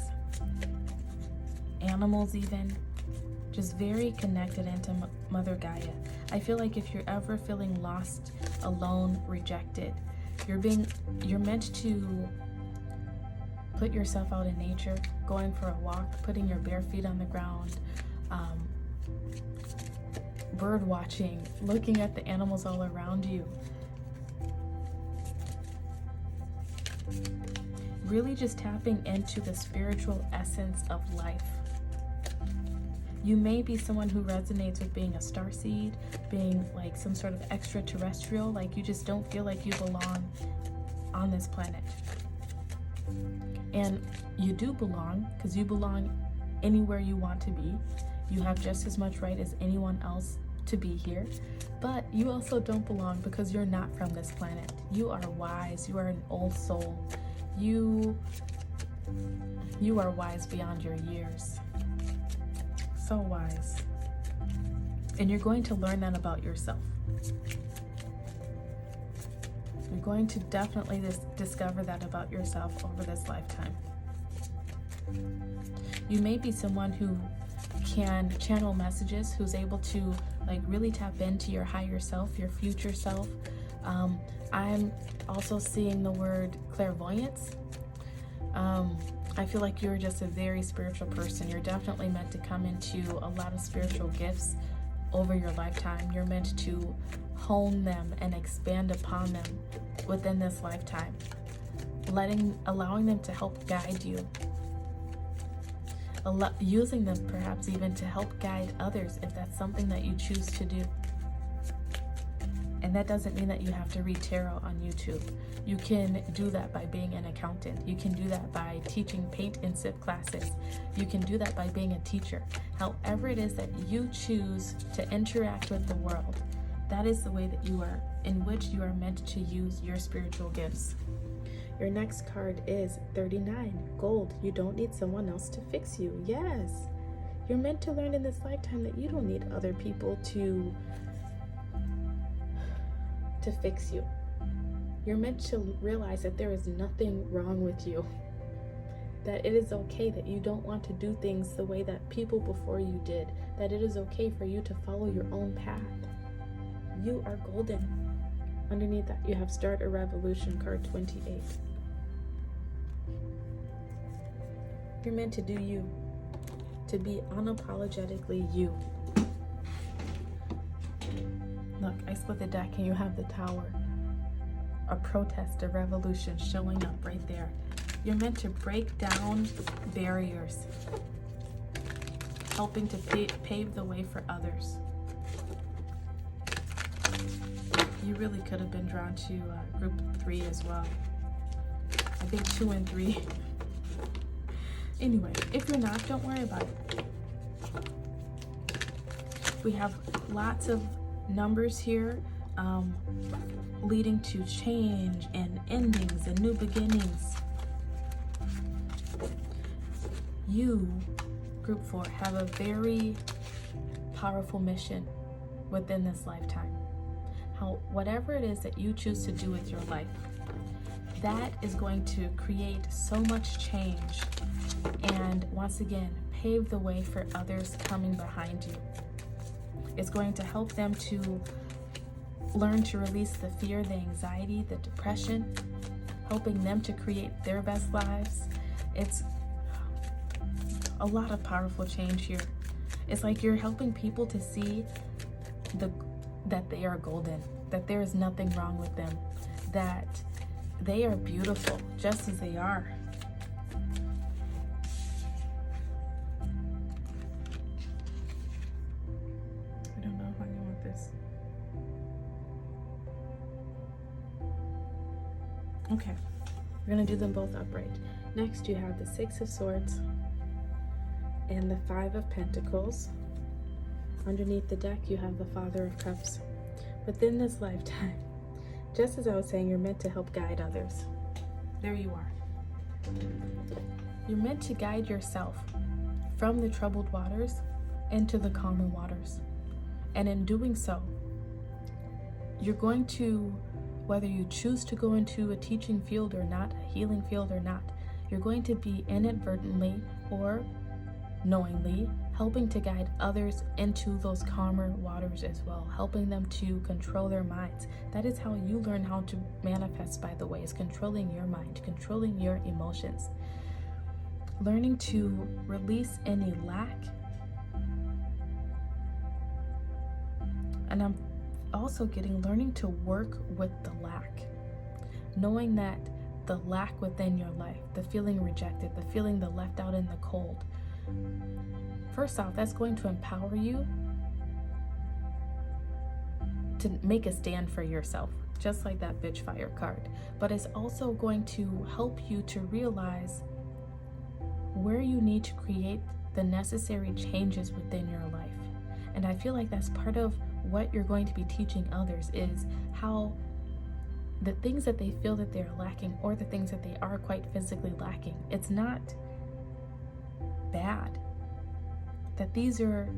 animals even, just very connected into Mother Gaia. I feel like if you're ever feeling lost, alone, rejected, you're meant to put yourself out in nature, going for a walk, putting your bare feet on the ground, bird watching, looking at the animals all around you. Really just tapping into the spiritual essence of life. You may be someone who resonates with being a starseed, being like some sort of extraterrestrial, like you just don't feel like you belong on this planet. And you do belong, because you belong anywhere you want to be. You have just as much right as anyone else to be here. But you also don't belong because you're not from this planet. You are wise. You are an old soul. You are wise beyond your years. So wise. And you're going to learn that about yourself. You're going to definitely discover that about yourself over this lifetime. You may be someone who can channel messages, who's able to like really tap into your higher self, your future self. I'm also seeing the word clairvoyance. I feel like you're just a very spiritual person. You're definitely meant to come into a lot of spiritual gifts over your lifetime. You're meant to hone them and expand upon them within this lifetime, allowing them to help guide you, using them perhaps even to help guide others if that's something that you choose to do. And that doesn't mean that you have to read tarot on YouTube. You can do that by being an accountant. You can do that by teaching paint and sip classes. You can do that by being a teacher. However it is that you choose to interact with the world, that is the way that you are, in which you are meant to use your spiritual gifts. Your next card is 39, gold. You don't need someone else to fix you. Yes, you're meant to learn in this lifetime that you don't need other people to fix you. You're meant to realize that there is nothing wrong with you. That it is okay that you don't want to do things the way that people before you did. That it is okay for you to follow your own path. You are golden. Underneath that, you have Start a Revolution, card 28. You're meant to do you. To be unapologetically you. Look, I split the deck and you have the Tower. A protest, a revolution showing up right there. You're meant to break down barriers, helping to pave the way for others. You really could have been drawn to group 3 as well. I think 2 and 3. Anyway, if you're not, don't worry about it. We have lots of numbers here, leading to change and endings and new beginnings. You, group 4, have a very powerful mission within this lifetime. Whatever it is that you choose to do with your life, that is going to create so much change and once again pave the way for others coming behind you. It's going to help them to learn to release the fear, the anxiety, the depression, helping them to create their best lives. It's a lot of powerful change here. It's like you're helping people to see that they are golden, that there is nothing wrong with them, that they are beautiful just as they are. I don't know how you want this. Okay, we're gonna do them both upright. Next, you have the 6 of Swords and the 5 of Pentacles. Underneath the deck, you have the Father of Cups. Within this lifetime, just as I was saying, you're meant to help guide others. There you are. You're meant to guide yourself from the troubled waters into the calmer waters. And in doing so, you're going to, whether you choose to go into a teaching field or not, a healing field or not, you're going to be inadvertently or knowingly helping to guide others into those calmer waters as well, helping them to control their minds. That is how you learn how to manifest, by the way, is controlling your mind, controlling your emotions, learning to release any lack. And I'm also learning to work with the lack, knowing that the lack within your life, the feeling rejected, the feeling the left out in the cold, first off, that's going to empower you to make a stand for yourself, just like that bitch fire card. But it's also going to help you to realize where you need to create the necessary changes within your life. And I feel like that's part of what you're going to be teaching others, is how the things that they feel that they're lacking, or the things that they are quite physically lacking, it's not bad. That these are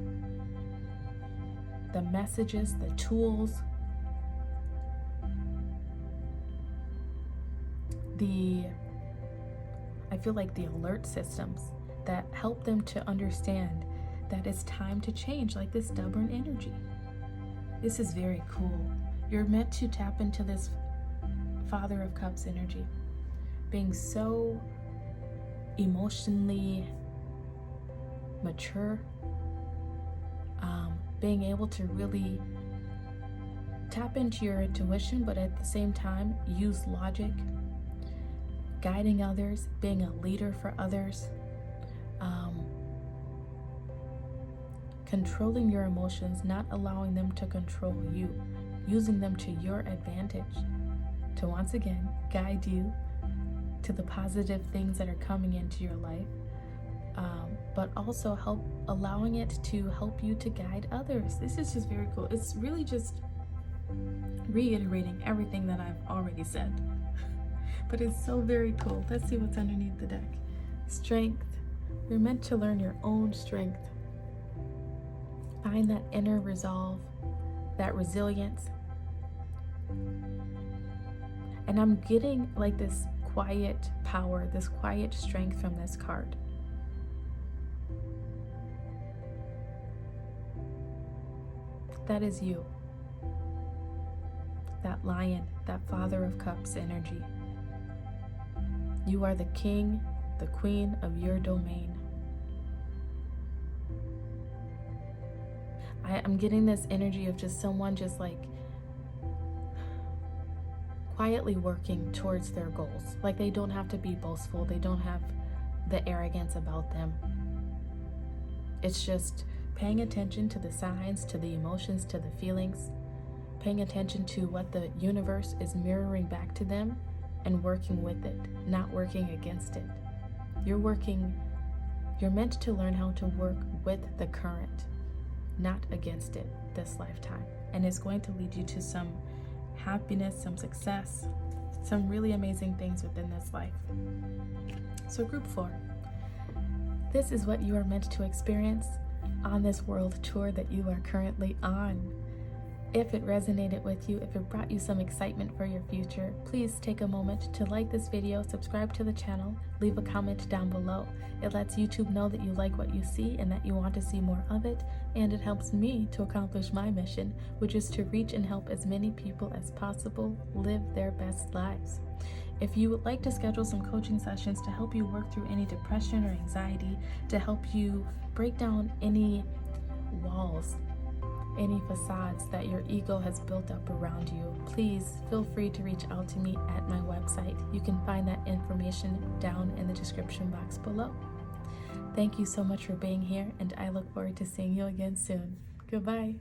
the messages, the tools, I feel like the alert systems that help them to understand that it's time to change, like this stubborn energy. This is very cool. You're meant to tap into this Father of Cups energy, being so emotionally mature, being able to really tap into your intuition, but at the same time use logic, guiding others, being a leader for others, controlling your emotions, not allowing them to control you, using them to your advantage to once again guide you to the positive things that are coming into your life, but also allowing it to help you to guide others. This is just very cool. It's really just reiterating everything that I've already said, but it's so very cool. Let's see what's underneath the deck. Strength. You're meant to learn your own strength. Find that inner resolve, that resilience. And I'm getting like this quiet power, this quiet strength from this card. That is you. That lion, that Father of Cups energy. You are the king, the queen of your domain. I'm getting this energy of just someone just like quietly working towards their goals. Like they don't have to be boastful. They don't have the arrogance about them. It's just paying attention to the signs, to the emotions, to the feelings, paying attention to what the universe is mirroring back to them and working with it, not working against it. You're meant to learn how to work with the current, not against it this lifetime. And it's going to lead you to some happiness, some success, some really amazing things within this life. So group 4, this is what you are meant to experience on this world tour that you are currently on. If it resonated with you, if it brought you some excitement for your future, please take a moment to like this video, subscribe to the channel, leave a comment down below. It lets YouTube know that you like what you see and that you want to see more of it, and it helps me to accomplish my mission, which is to reach and help as many people as possible live their best lives. If you would like to schedule some coaching sessions to help you work through any depression or anxiety, to help you break down any walls, any facades that your ego has built up around you, please feel free to reach out to me at my website. You can find that information down in the description box below. Thank you so much for being here, and I look forward to seeing you again soon. Goodbye.